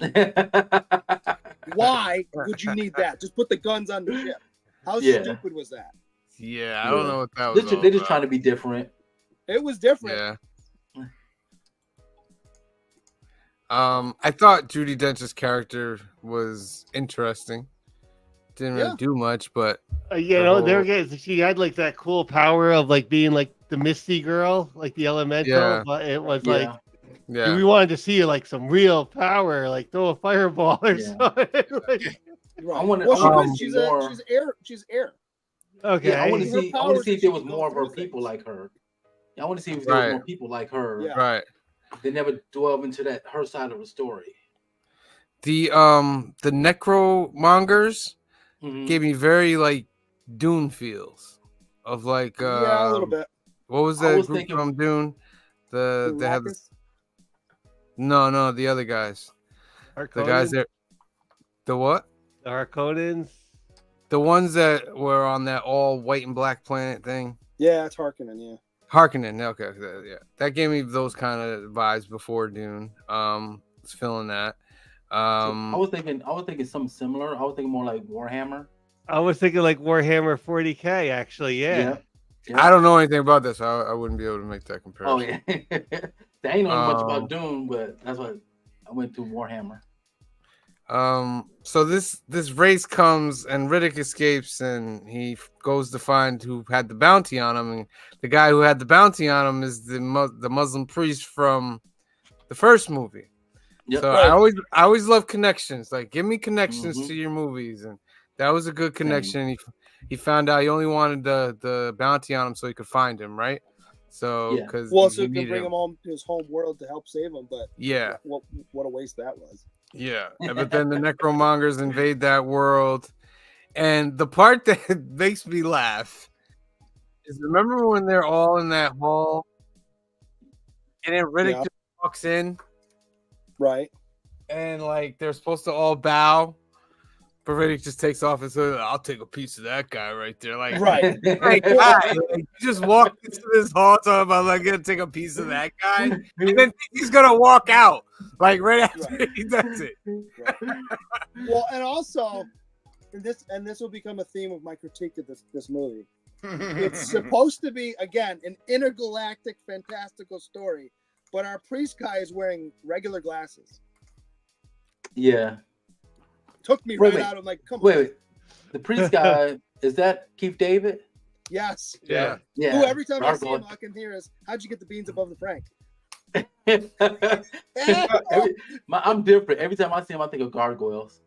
at it. Why would you need that? Just put the guns on the ship. How Yeah. stupid was that? Yeah, I don't know what that was. They're just trying to be different. It was different. Yeah. I thought Judi Dench's character was interesting. Didn't really do much, but You know, she had like that cool power of like being like the Misty girl, like the elemental. Yeah. But it was Yeah. like yeah, we wanted to see like some real power, like throw a fireball or Yeah. something. Like, Right. I wanna- well, I wanna she's see more- air. She's air. okay. Yeah, I want to Her see. I want powers to see if she there was can go more of her through people things. like her. Yeah, I want to see if there was Right. more people like her. Yeah. right. They never delve into that her side of the story. The necromongers Mhm. gave me very like Dune feels of like Yeah, a little bit. What was I that was group thinking- from Dune? They had Raucous? no the other guys. The guys that the what? The Harkonnens. The ones that were on that all white and black planet thing. Yeah, it's Harkonnen. Yeah. Harkonnen, okay, yeah, that gave me those kind of vibes before Dune. Was feeling that. I was thinking something similar. I was thinking more like Warhammer. I was thinking like Warhammer 40K, actually. Yeah. I don't know anything about this. So I wouldn't be able to make that comparison. Oh yeah. They ain't know much about Doom, but that's what I went to Warhammer. So this race comes and Riddick escapes and he goes to find who had the bounty on him, and the guy who had the bounty on him is the Muslim priest from the first movie. Yep. So Right. I always love connections. Like, give me connections Mhm. to your movies, and that was a good connection. He found out he only wanted the bounty on him so he could find him, right? So Yeah. because Well, so he can bring him home to his home world to help save him. But Yeah. what a waste that was. Yeah, but then the necromongers invade that world, and the part that makes me laugh is remember when they're all in that hall, and then Riddick Yeah. just walks in, Right. and like they're supposed to all bow, but Riddick just takes off and says, "I'll take a piece of that guy right there." Like, Right. hey, guy, like, you just walked into this hall talking about like gonna take a piece of that guy, and then he's gonna walk out like right after Right. he does it. Right. Well, and also, and this will become a theme of my critique of this movie. It's supposed to be again an intergalactic, fantastical story, but our priest guy is wearing regular glasses. Yeah. Took me Wait, right wait. out. I'm like, come on. Wait. The priest guy, is that Keith David? Yes. Yeah. Yeah. Who every time I see him, Gargoyle. I can hear is, "How'd you get the beans above the Frank?" I'm different. Every time I see him, I think of gargoyles.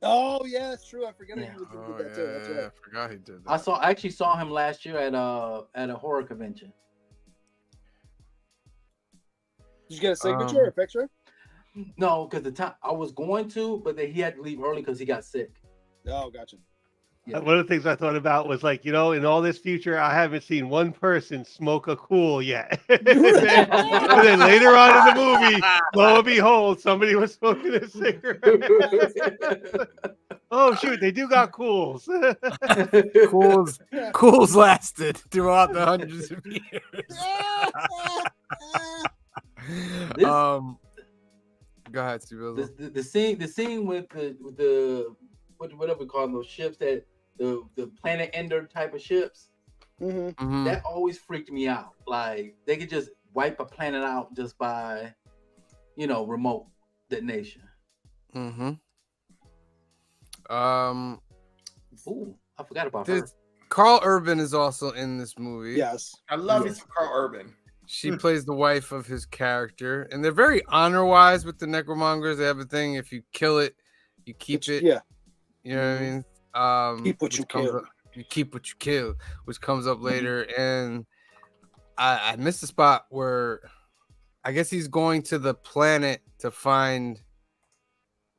Oh yeah, it's true. I forget Yeah. he did Oh, that too. That's yeah, right. I forgot he did that. I actually saw him last year at a horror convention. Did you get a signature or a picture? No, because the time I was going to, but then he had to leave early because he got sick. Oh, gotcha. Yeah. One of the things I thought about was like, you know, in all this future, I haven't seen one person smoke a cool yet. and then later on in the movie, lo and behold, somebody was smoking a cigarette. Oh shoot, they do got cools. Cools lasted throughout the hundreds of years. This- Go ahead, Steve. the scene with the whatever we call them, those ships, that the planet ender type of ships, Mm-hmm. Mhm. that always freaked me out. Like they could just wipe a planet out just by, remote detonation. Mhm. Ooh, I forgot about This- her. Carl Urban is also in this movie. Yes. Oh, Oh, I love it for Carl Urban. She plays the wife of his character, and they're very honor-wise with the necromongers. They have a thing: if you kill it, you keep it. Yeah. You know what I mean? Keep what which you comes kill. up- you keep what you kill, which comes up later. And I missed the spot where I guess he's going to the planet to find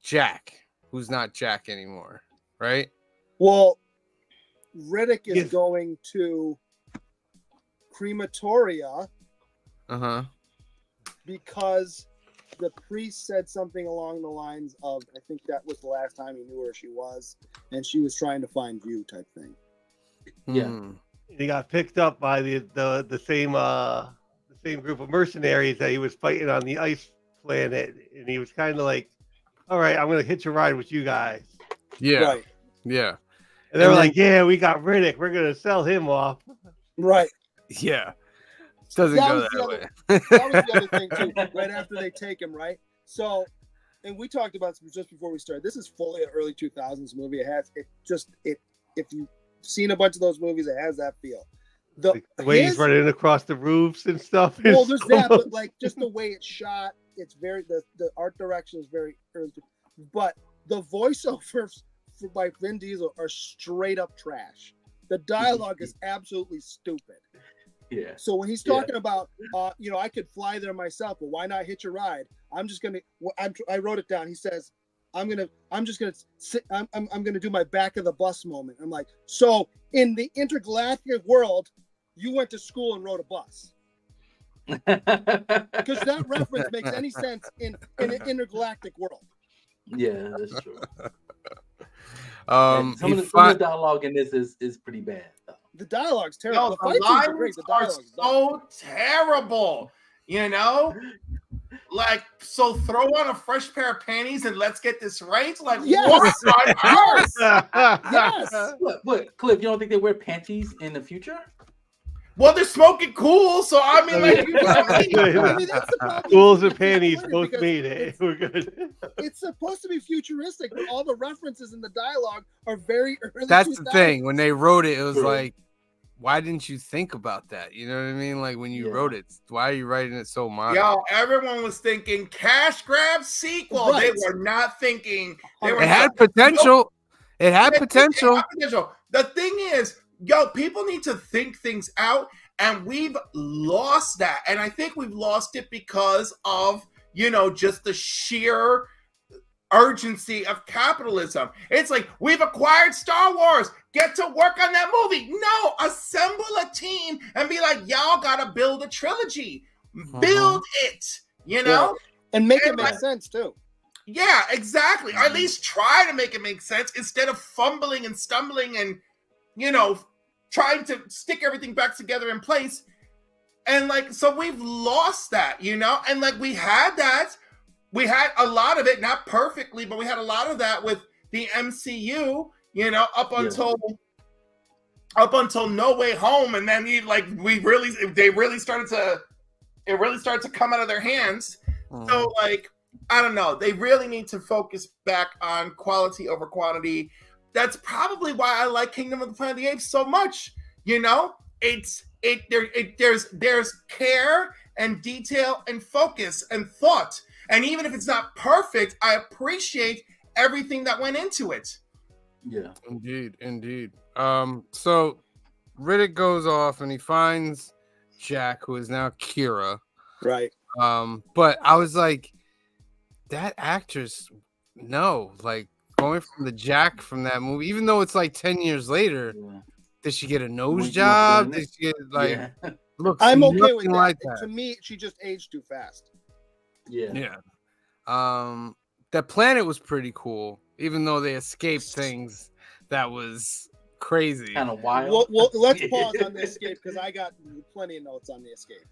Jack, who's not Jack anymore, right? Well, Riddick is Yes. going to crematoria Uh-huh. because the priest said something along the lines of, I think that was the last time he knew where she was, and she was trying to find you type thing. Yeah. Hmm. He got picked up by the same group of mercenaries that he was fighting on the ice planet, and he was kind of like all right, I'm gonna hitch a ride with you guys. Yeah, Right. yeah, And they were And like, yeah, we got Riddick. We're gonna sell him off. Right. yeah. Doesn't That go was that the way. other- That was the other thing too. Right after they take him, right? So, and we talked about this just before we started. This is fully an early 2000s movie. If you've seen a bunch of those movies, it has that feel. Like, the way he's running across the roofs and stuff. Well, is there's so- that, but like just the way it's shot, it's very the art direction is very early. But the voiceovers by Vin Diesel are straight up trash. The dialogue is absolutely stupid. Yeah. So when he's talking about, I could fly there myself, but why not hitch a ride? I wrote it down. He says, I'm gonna do my back of the bus moment. I'm like, so in the intergalactic world, you went to school and rode a bus. Because that reference makes any sense in an intergalactic world. Yeah, that's true. Um, Some of the dialogue in this is pretty bad, though. The dialogue's terrible. Yo, The the fight scenes are great. lines The are dialogue is dumb. so terrible. You know, like, so throw on a fresh pair of panties and let's get this right. Like, Yes. what on earth? Yes. But Cliff, you don't think they wear panties in the future? Well, they're smoking cool, so I mean, like, you know what I mean? I mean, that's the problem. Schools It's and panties disappointing both because made it. We're good. It's supposed to be futuristic, but all the references in the dialogue are very early. That's the 2000s. thing. When they wrote it, it was True. like, why didn't you think about that? You know what I mean? Like when you Yeah. wrote it, why are you writing it so modern? Yo, everyone was thinking cash grab sequel. Right. They were not thinking. They were It had not- potential. It had It potential. had potential. The thing is, yo, people need to think things out, and we've lost that. And I think we've lost it because of, just the sheer urgency of capitalism. It's like, we've acquired Star Wars. Get to work on that movie. No, assemble a team and be like, y'all gotta build a trilogy. Build it, Right. And make it And make like- sense too. Yeah, exactly. Or at least try to make it make sense instead of fumbling and stumbling and, trying to stick everything back together in place. And so we've lost that, and we had that. We had a lot of it, not perfectly, but we had a lot of that with the MCU, up until No Way Home. And then it really started to come out of their hands. So I don't know. They really need to focus back on quality over quantity. That's probably why I like Kingdom of the Planet of the Apes so much. There's care and detail and focus and thought. And even if it's not perfect, I appreciate everything that went into it. Yeah. Indeed. So Riddick goes off and he finds Jack, who is now Kira. Right. But I was like, that actress, no, going from the Jack from that movie, even though it's 10 years later, Yeah. did she get a nose Wink, job? wink, Did she get Yeah. looks I'm okay nothing with that. like that? To me, she just aged too fast. Yeah. Yeah. That planet was pretty cool, even though they escaped things that was crazy. Kind of wild. Well, let's pause on the escape because I got plenty of notes on the escape.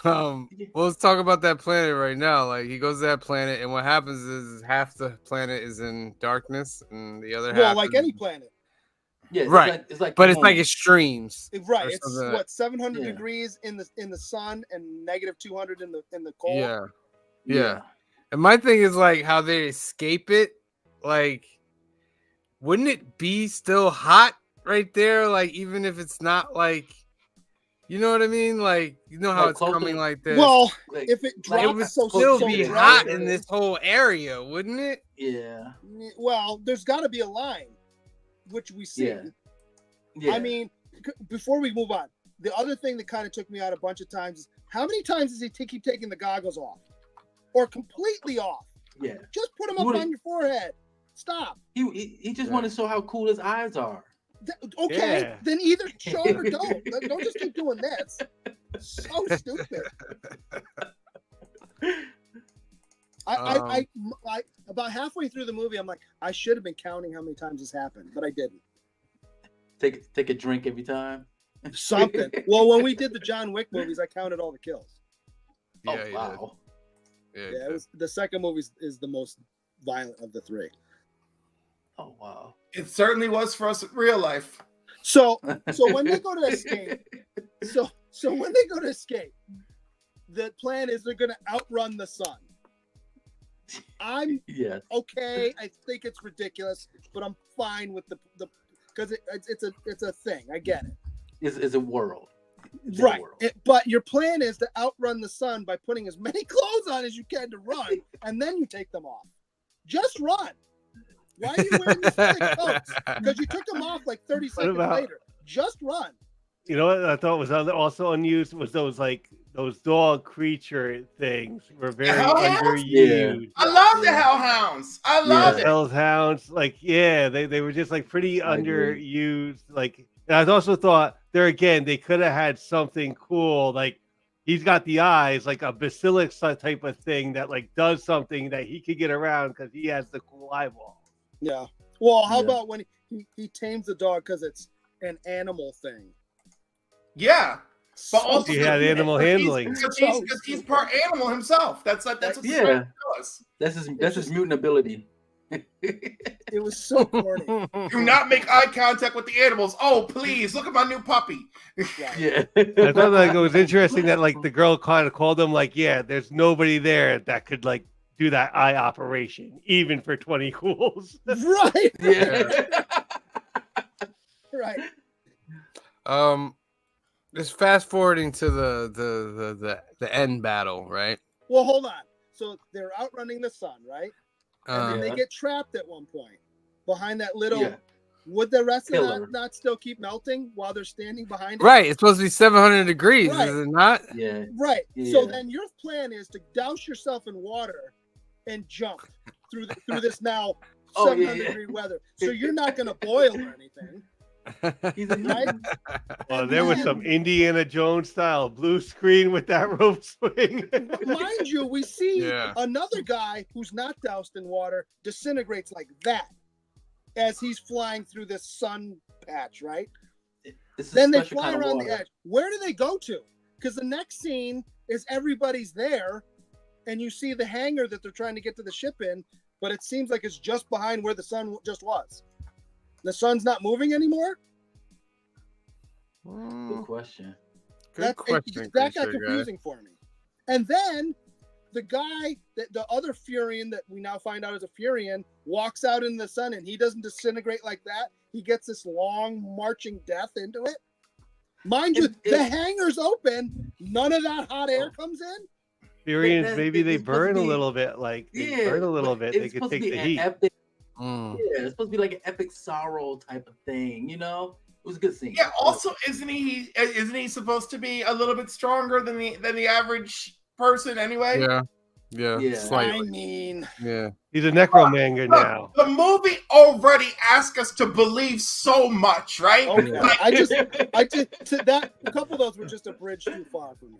Well, let's talk about that planet right now. He goes to that planet, and what happens is half the planet is in darkness, and the other half. Well, like is- any planet. Yeah. Right. It's like but it's home. like extremes. Right. or It's something. what 700 Yeah. degrees in the sun and negative 200 in the cold. Yeah. And my thing is how they escape it. Wouldn't it be still hot right there? Even if it's not you know what I mean? You know how Like it's closer- coming like this. Well, Like, if it it drops would so still so be dry, hot in this whole area, wouldn't it? yeah. Well, there's got to be a line, which we see. Yeah. Yeah. I mean, before we move on, the other thing that kind of took me out a bunch of times is how many times does he keep taking the goggles off, or completely off? yeah. Just put them up Would've- on your forehead. Stop. He just want to show how cool his eyes are. Okay, Yeah. then either show it or don't. Don't just keep doing this. So stupid. I about halfway through the movie, I'm like, I should have been counting how many times this happened, but I didn't. Take a drink every time. Something. Well, when we did the John Wick movies, I counted all the kills. Oh Yeah, he did. wow. Yeah, Yeah, it was the second movie is the most violent of the three. Oh wow. It certainly was for us in real life. So when they go to escape, so when they go to escape, the plan is they're going to outrun the sun. I'm Yes. okay. I think it's ridiculous, but I'm fine with the because it's a thing. I get it. It's a world. It's a Right. world. But your plan is to outrun the sun by putting as many clothes on as you can to run, and then you take them off. Just run. Why are you wearing these thick coats? Because you took them off like 30 seconds later. Just run. You know what I thought was also unused was those dog creature things were very Hellhounds? underused. I love the hellhounds. I love it. Hellhounds, like they were just like pretty I agree. underused. Like, and I also thought there again they could have had something cool. Like he's got the eyes, like a basilisk type of thing that like does something that he could get around because he has the cool eyeball. Yeah. Well, how about when he tames the dog because it's an animal thing? Yeah. But also he had animal handling. Because he's part animal himself. That's what the story does. That's his mutant ability. It was so corny. Do not make eye contact with the animals. Oh, please look at my new puppy. Yeah. I thought like it was interesting that like the girl kind of called him like, yeah, there's nobody there that could like do that eye operation, even for 20 cools. Right. Yeah. Right. Just fast forwarding to the end battle, right? Well, hold on. So they're outrunning the sun, right? And then they get trapped at one point behind that little. Yeah. Would the rest Pillar. of that not still keep melting while they're standing behind it? Right. It's supposed to be 700 degrees, Right. is it not? Yeah. Right. Yeah. So then your plan is to douse yourself in water and jump through this now Oh, 700 degree weather. So you're not going to boil or anything. He's a Right? Well, there was some Indiana Jones style blue screen with that rope swing. Mind you, we see Yeah. another guy who's not doused in water disintegrates like that as he's flying through this sun patch, right? It's a Then they special fly kind of around the water. edge. Where do they go to? Because the next scene is everybody's there, and you see the hangar that they're trying to get to the ship in, but it seems like it's just behind where the sun just was. The sun's not moving anymore? Good question. Good question. That got Christopher, guy. confusing for me. And then the guy, the other Furian that we now find out is a Furian, walks out in the sun and he doesn't disintegrate like that. He gets this long marching death into it. Mind you, the hangar's open. None of that hot air comes in. Furians, maybe they it's supposed to burn a be- little bit. Like they burn a little bit. It's They could supposed to take be the an heat. epic. Mm. Yeah, it's supposed to be like an epic sorrow type of thing. You know, it was a good scene. Yeah. Also, isn't he supposed to be a little bit stronger than the average person anyway? Yeah. Yeah. Yeah. I Slightly. mean, Yeah. He's a necromancer Look, now. the movie already asked us to believe so much, right? okay. Yeah. I just that a couple of those were just a bridge too far for me.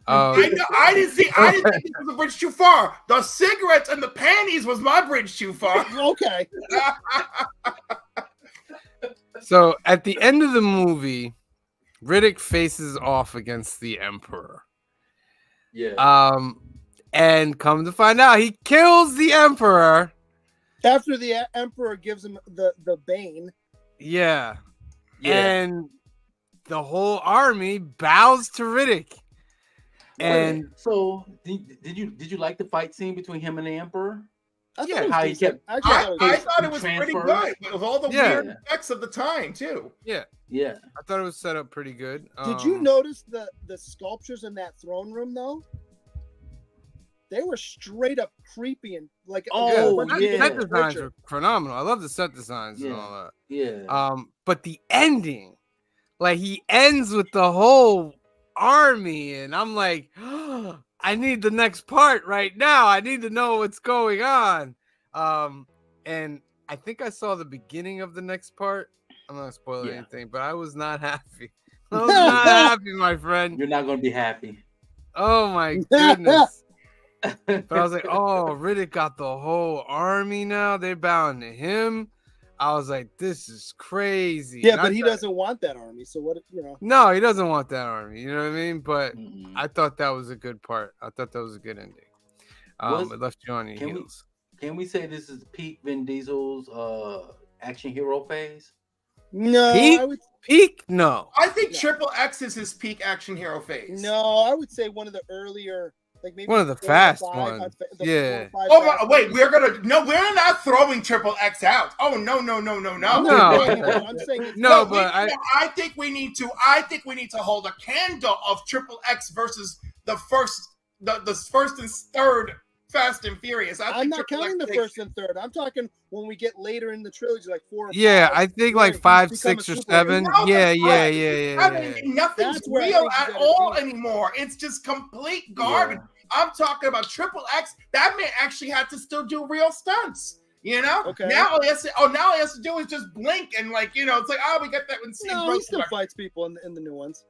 I know. I didn't think it was a bridge too far. The cigarettes and the panties was my bridge too far. Okay. So at the end of the movie, Riddick faces off against the Emperor. Yeah. And come to find out, he kills the Emperor. After the Emperor gives him the Bane. Yeah. Yeah. And the whole army bows to Riddick. And so did you like the fight scene between him and the Emperor? I thought Yeah, it was how he decent. kept- Actually, I I thought it was pretty Transfers. good with all the Yeah. weird effects of the time too. yeah, Yeah. I thought it was set up pretty good. Did you notice the sculptures in that throne room though? They were straight up creepy and like Oh, the set yeah. designs are phenomenal. I love the set designs and Yeah. all that. Yeah. But the ending, like he ends with the whole army, and I'm like, I need the next part right now. I need to know what's going on. And I think I saw the beginning of the next part. I'm not spoiling Yeah. anything, but I was not happy. I was not happy, my friend. You're not gonna be happy. Oh my goodness. But I was like, oh, Riddick got the whole army now. They're bowing to him. I was like, this is crazy. Yeah, And I but he thought- doesn't want that army. So what? No, he doesn't want that army. You know what I mean? But Mm-mm. I thought that was a good part. I thought that was a good ending. Was- It left you on your can we- heels. Can we say this is peak Vin Diesel's action hero phase? No, Peak? I would Peak? No. I think No. Triple X is his peak action hero phase. I would say one of the earlier, like maybe One of the 4 or fast 5, ones. the Yeah. 4 or 5 Oh, fast but wait, ones. we're not throwing Triple X out. Oh, no. I'm No. not saying that. I'm saying it's No, we- but I think we need to hold a candle of Triple X versus the first and third Fast and Furious. I'm not Triple counting X the first and third. I'm talking when we get later in the trilogy, like 4 or 5. yeah, I think where like he's 5, become a 6, or superhero. 7. No, Yeah. Nothing's That's where I real think he's at at a all peak. anymore. It's just complete garbage. I'm talking about Triple X. That man actually had to still do real stunts. You know? Okay. Now all he has to do is just blink and it's like, we got that one scene. No, he still fights people in the new ones.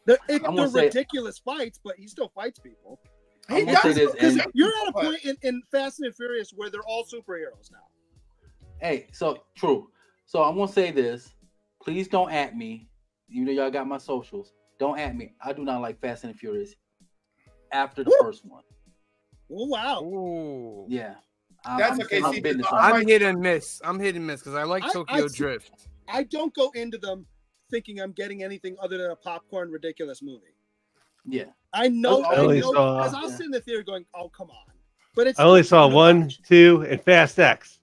They're gonna say- ridiculous fights, but he still fights people. He I'm gonna say does this, Because and- you're at a point in Fast and Furious where they're all superheroes now. Hey, so true. So I'm gonna say this. Please don't at me. You know y'all got my socials. Don't at me. I do not like Fast and Furious after the first one. Oh wow! Ooh. Yeah. That's okay. I'm See, business I'm on I'm it. hit and miss. Because I like I Tokyo see- Drift. I don't go into them thinking I'm getting anything other than a popcorn ridiculous movie. Yeah. I know I only saw- because I'll sit in the theater going, "Oh come on!" But it's I only still saw fun to 1, watch. 2, and Fast X.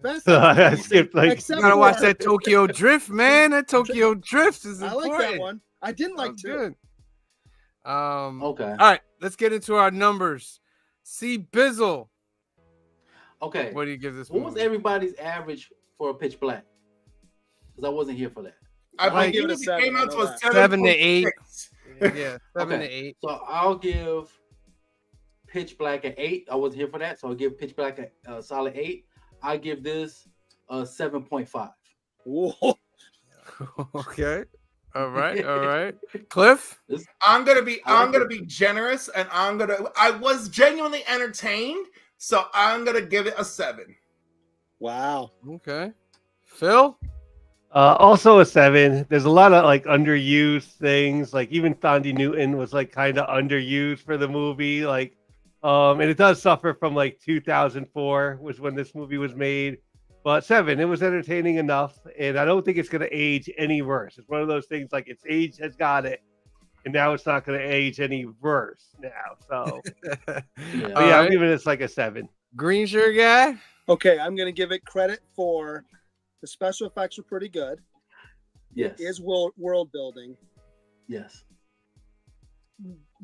Fast So and I Furious, skipped, like- except You gotta watch for- that Tokyo Drift, man. That Tokyo Drift is I important. like that one. I didn't like Sounds 2. good. Okay. All right, let's get into our numbers. See Bizzle. Okay. What do you give this What was movie? everybody's average for a Pitch Black? Because I wasn't here for that. I I'll give believe it a it 7, came I out know to a that. 7 to 8. 7.6. Yeah, 7 to Okay. 8. So I'll give Pitch Black an 8. I wasn't here for that, so I'll give Pitch Black a solid 8. I give this a 7.5. Whoa. Okay. All right. Cliff? I'm gonna be I like be generous, and I was genuinely entertained, so I'm gonna give it a 7. Wow. Okay. Phil? Also a 7. There's a lot of like underused things. Like even Thandie Newton was like kind of underused for the movie. Like, and it does suffer from like 2004 was when this movie was made. But 7, it was entertaining enough, and I don't think it's gonna age any worse. It's one of those things like its age has got it, and now it's not gonna age any worse now. So but Yeah. yeah, All I'm right. giving this like a 7. Green shirt guy? Okay, I'm gonna give it credit for the special effects are pretty good. Yes. Is world building. Yes.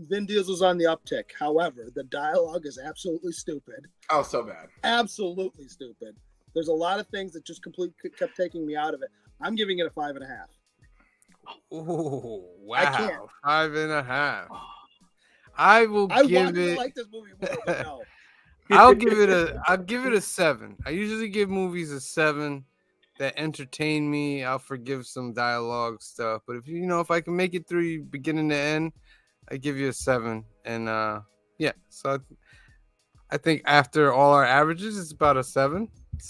Vin Diesel's on the uptick. However, the dialogue is absolutely stupid. Oh, so bad. Absolutely stupid. There's a lot of things that just completely kept taking me out of it. I'm giving it a 5.5. Ooh, I can't. wow. 5.5. I will I give wanted to it. like this movie more, but no. I'll give it a 7. I usually give movies a 7 that entertain me. I'll forgive some dialogue stuff, but if I can make it through beginning to end, I give you a 7. And yeah, so I think after all our averages, it's about a 7.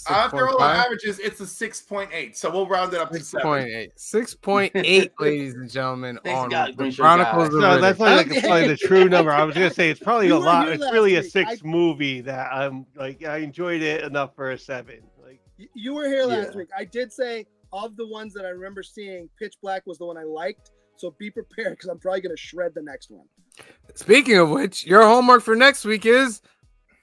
After all our 6.5. averages, it's a 6.8. So we'll round it up to 7. 6.8. 6.8, ladies and gentlemen, Thanks, on God, the Green Shirt Chronicles Guy. of So that's Riddick. like probably the true number. I was gonna say it's probably You a were lot. here It's last really a week. 6 movie that I'm like I enjoyed it enough for a 7. Like You were here last Yeah. week. I did say of the ones that I remember seeing, Pitch Black was the one I liked. So be prepared because I'm probably going to shred the next one. Speaking of which, your homework for next week is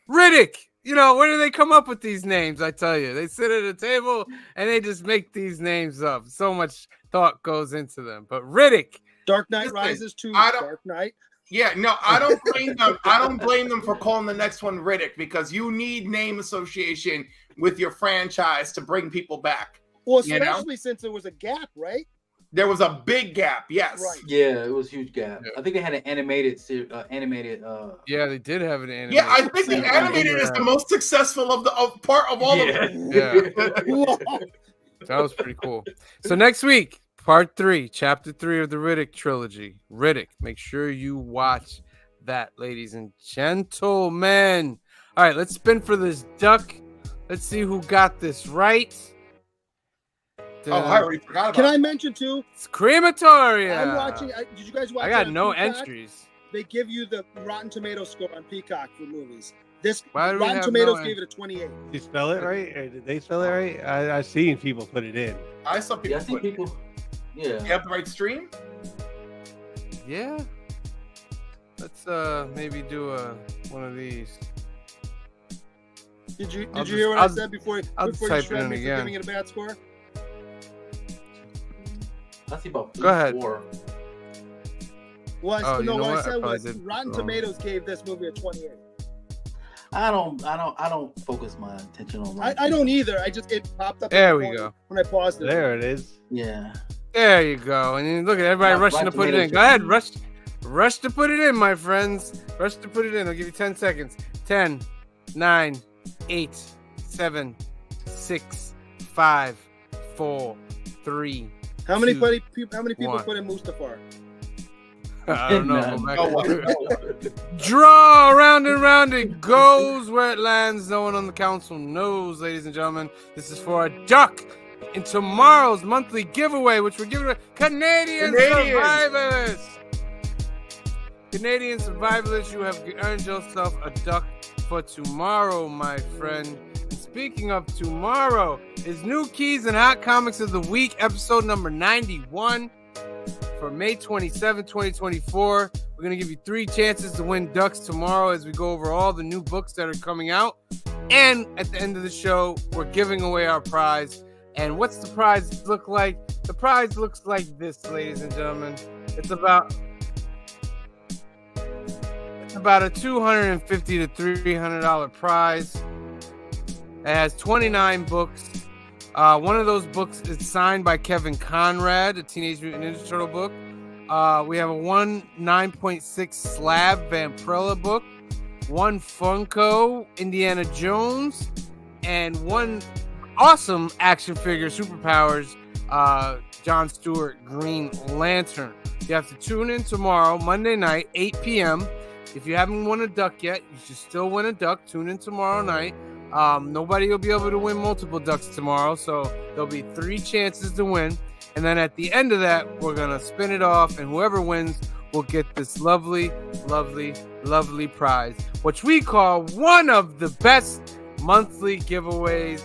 Riddick. Where do they come up with these names? I tell you, they sit at a table and they just make these names up. So much thought goes into them. But Riddick, Dark Knight Listen, Rises to I don't- Dark Knight. Yeah, no, I don't blame them. I don't blame them for calling the next one Riddick because you need name association with your franchise to bring people back. Well, You know? especially since there was a gap, right? There was a big gap, yes. Right. Yeah, it was a huge gap. Yeah. I think they had an animated yeah, they did have an animated. Yeah, I think the Yeah. animated is the most successful of part of all of them. Yeah, Whoa. that was pretty cool. So next week, part 3, chapter 3 of the Riddick trilogy. Riddick. Make sure you watch that, ladies and gentlemen. All right, let's spin for this duck. Let's see who got this right. Oh, I already forgot about Can it. I mention too? It's crematoria. I'm watching. Did you guys watch? I it got on no Peacock? entries. They give you the Rotten Tomato score on Peacock for movies. This Why do we Rotten have Tomatoes no- gave it a 28. Did you spell it right? Or did they spell it right? I've seen people put it in. I saw people. Yeah, I see put- people. Yeah. You have the right stream. Yeah. Let's maybe do one of these. Did you I'll hear what just- I said before I'll before type you shred it in me for again. giving it a bad score? I see about Go ahead. 4. Was Oh, you no, know what I what? I said probably was did Rotten wrong. Tomatoes gave this movie a 28. I don't focus my attention on. I don't either. I just it popped up. There in the we corner go. When I paused it. There it is. Yeah. There you go. And then look at everybody Rotten rushing to put it in. Tomatoes. Go ahead, rush to put it in, my friends. Rush to put it in. I'll give you 10 seconds. 10, 9, 8, 7, 6, 5, 4, 3. How many 2, people one. put in Mustafar? I don't know. None. Go back. No one. Draw round and round it goes where it lands. No one on the council knows, ladies and gentlemen. This is for a duck in tomorrow's monthly giveaway, which we're giving away Canadian Survivalists. Canadian Survivalists, you have earned yourself a duck for tomorrow, my friend. And speaking of tomorrow, is New Keys and Hot Comics of the Week, episode number 91. For May 27, 2024. We're going to give you 3 chances to win ducks tomorrow as we go over all the new books that are coming out. And at the end of the show, we're giving away our prize. And what's the prize look like? The prize looks like this, ladies and gentlemen. It's about a $250 to $300 prize. It has 29 books. One of those books is signed by Kevin Conrad, a Teenage Mutant Ninja Turtle book. We have a 9.6 slab Vampirella book, 1 Funko Indiana Jones, and 1 awesome action figure Superpowers John Stewart Green Lantern. You have to tune in tomorrow, Monday night, 8 p.m. If you haven't won a duck yet, you should still win a duck. Tune in tomorrow night. Nobody will be able to win multiple ducks tomorrow, so there'll be 3 chances to win. And then at the end of that, we're going to spin it off, and whoever wins will get this lovely, lovely, lovely prize, which we call one of the best monthly giveaways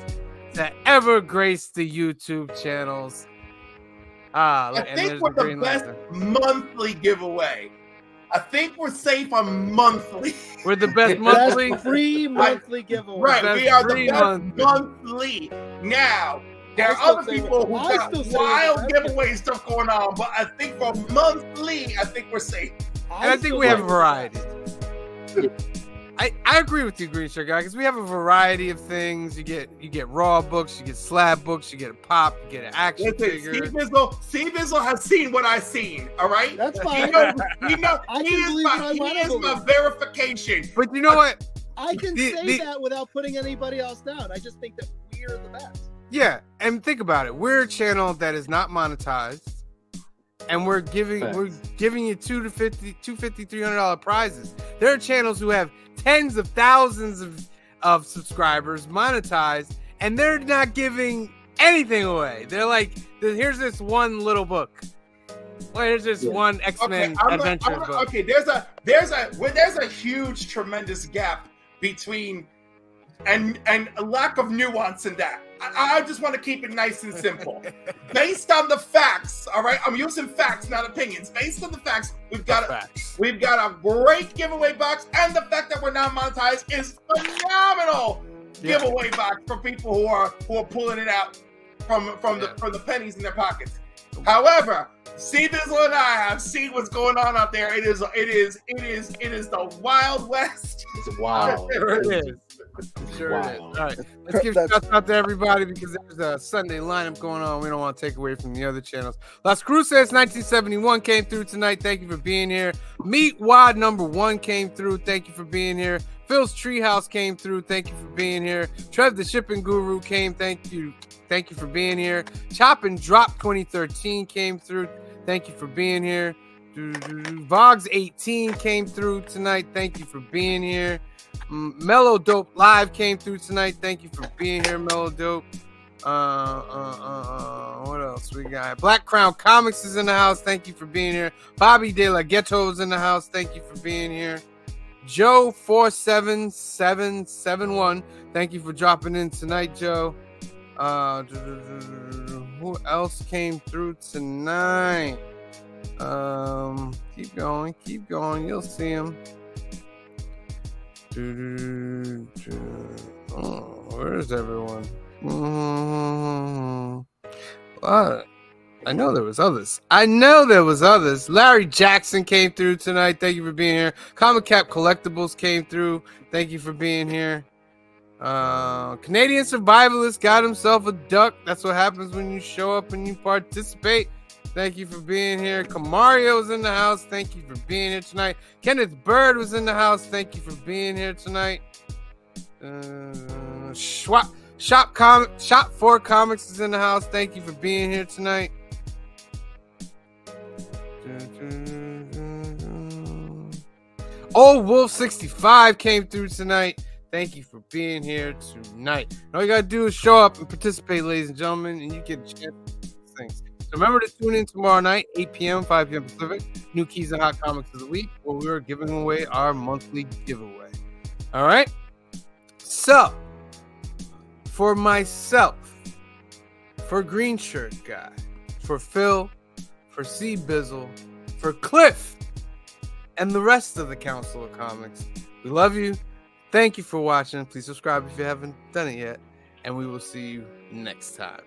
that ever graced the YouTube channels. I And think there's we're the Green best Lantern. monthly giveaway. I think we're safe on monthly. We're the best monthly. That's free monthly giveaway. Right, Best we are the free best monthly. monthly. Now, there I are still other say people who I got still say wild that. giveaway stuff going on, but I think for monthly, I think we're safe. And I think we have a variety. I agree with you, Green Shirt Guy, because we have a variety of things. You get raw books, you get slab books, you get a pop, you get an action Listen, figure. Steve Bizzle has seen what I've seen. All right, That's He fine. knows, I he can believe what I he wanna is believe. my verification. But you know what? I can The- say the- that without putting anybody else down. I just think that we're the best. Yeah, and think about it. We're a channel that is not monetized, and we're giving you $250, $300 prizes. There are channels who have tens of thousands of subscribers monetized, and they're not giving anything away. They're like, here's this one little book. Well, here's this one X-Men adventure book. Okay, there's a huge, tremendous gap between and a lack of nuance in that. I just want to keep it nice and simple. Based on the facts, all right? I'm using facts, not opinions. Based on the facts, we've got a great giveaway box, and the fact that we're not monetized is phenomenal giveaway box for people who are pulling it out from the pennies in their pockets. However, Steve Bizzle and I have seen what's going on out there. It is the Wild West. It's wild. Sure it is. I'm sure it is. All right, let's give shout out to everybody because there's a Sunday lineup going on. We don't want to take away from the other channels. Las Cruces 1971 came through tonight. Thank you for being here. Meat Wad number 1 came through. Thank you for being here. Phil's Treehouse came through. Thank you for being here. Trev the Shipping Guru came. Thank you for being here. Chop and Drop 2013 came through. Thank you for being here. Vogs 18 came through tonight. Thank you for being here. Mellow Dope Live came through tonight. Thank you for being here, Mellow Dope. What else we got? Black Crown Comics is in the house. Thank you for being here. Bobby De La Ghetto is in the house. Thank you for being here. Joe47771. Thank you for dropping in tonight, Joe. Who else came through tonight? Keep going. You'll see him. Oh, where is everyone? I know there was others. Larry Jackson came through tonight. Thank you for being here. Comic Cap Collectibles came through. Thank you for being here. Canadian Survivalist got himself a duck. That's what happens when you show up and you participate. Thank you for being here. Kamario was in the house. Thank you for being here tonight. Kenneth Bird was in the house. Thank you for being here tonight. Shop 4 Comics is in the house. Thank you for being here tonight. Old Wolf 65 came through tonight. Thank you for being here tonight. All you gotta do is show up and participate, ladies and gentlemen, and you get a chance to do these things. So remember to tune in tomorrow night, 8 p.m., 5 p.m. Pacific. New Keys and Hot Comics of the Week, where we are giving away our monthly giveaway. All right. So, for myself, for Green Shirt Guy, for Phil, for C Bizzle, for Cliff, and the rest of the Council of Comics, we love you. Thank you for watching. Please subscribe if you haven't done it yet, and we will see you next time.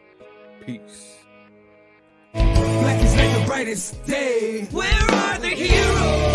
Peace. Black is like the brightest day. Where are the heroes?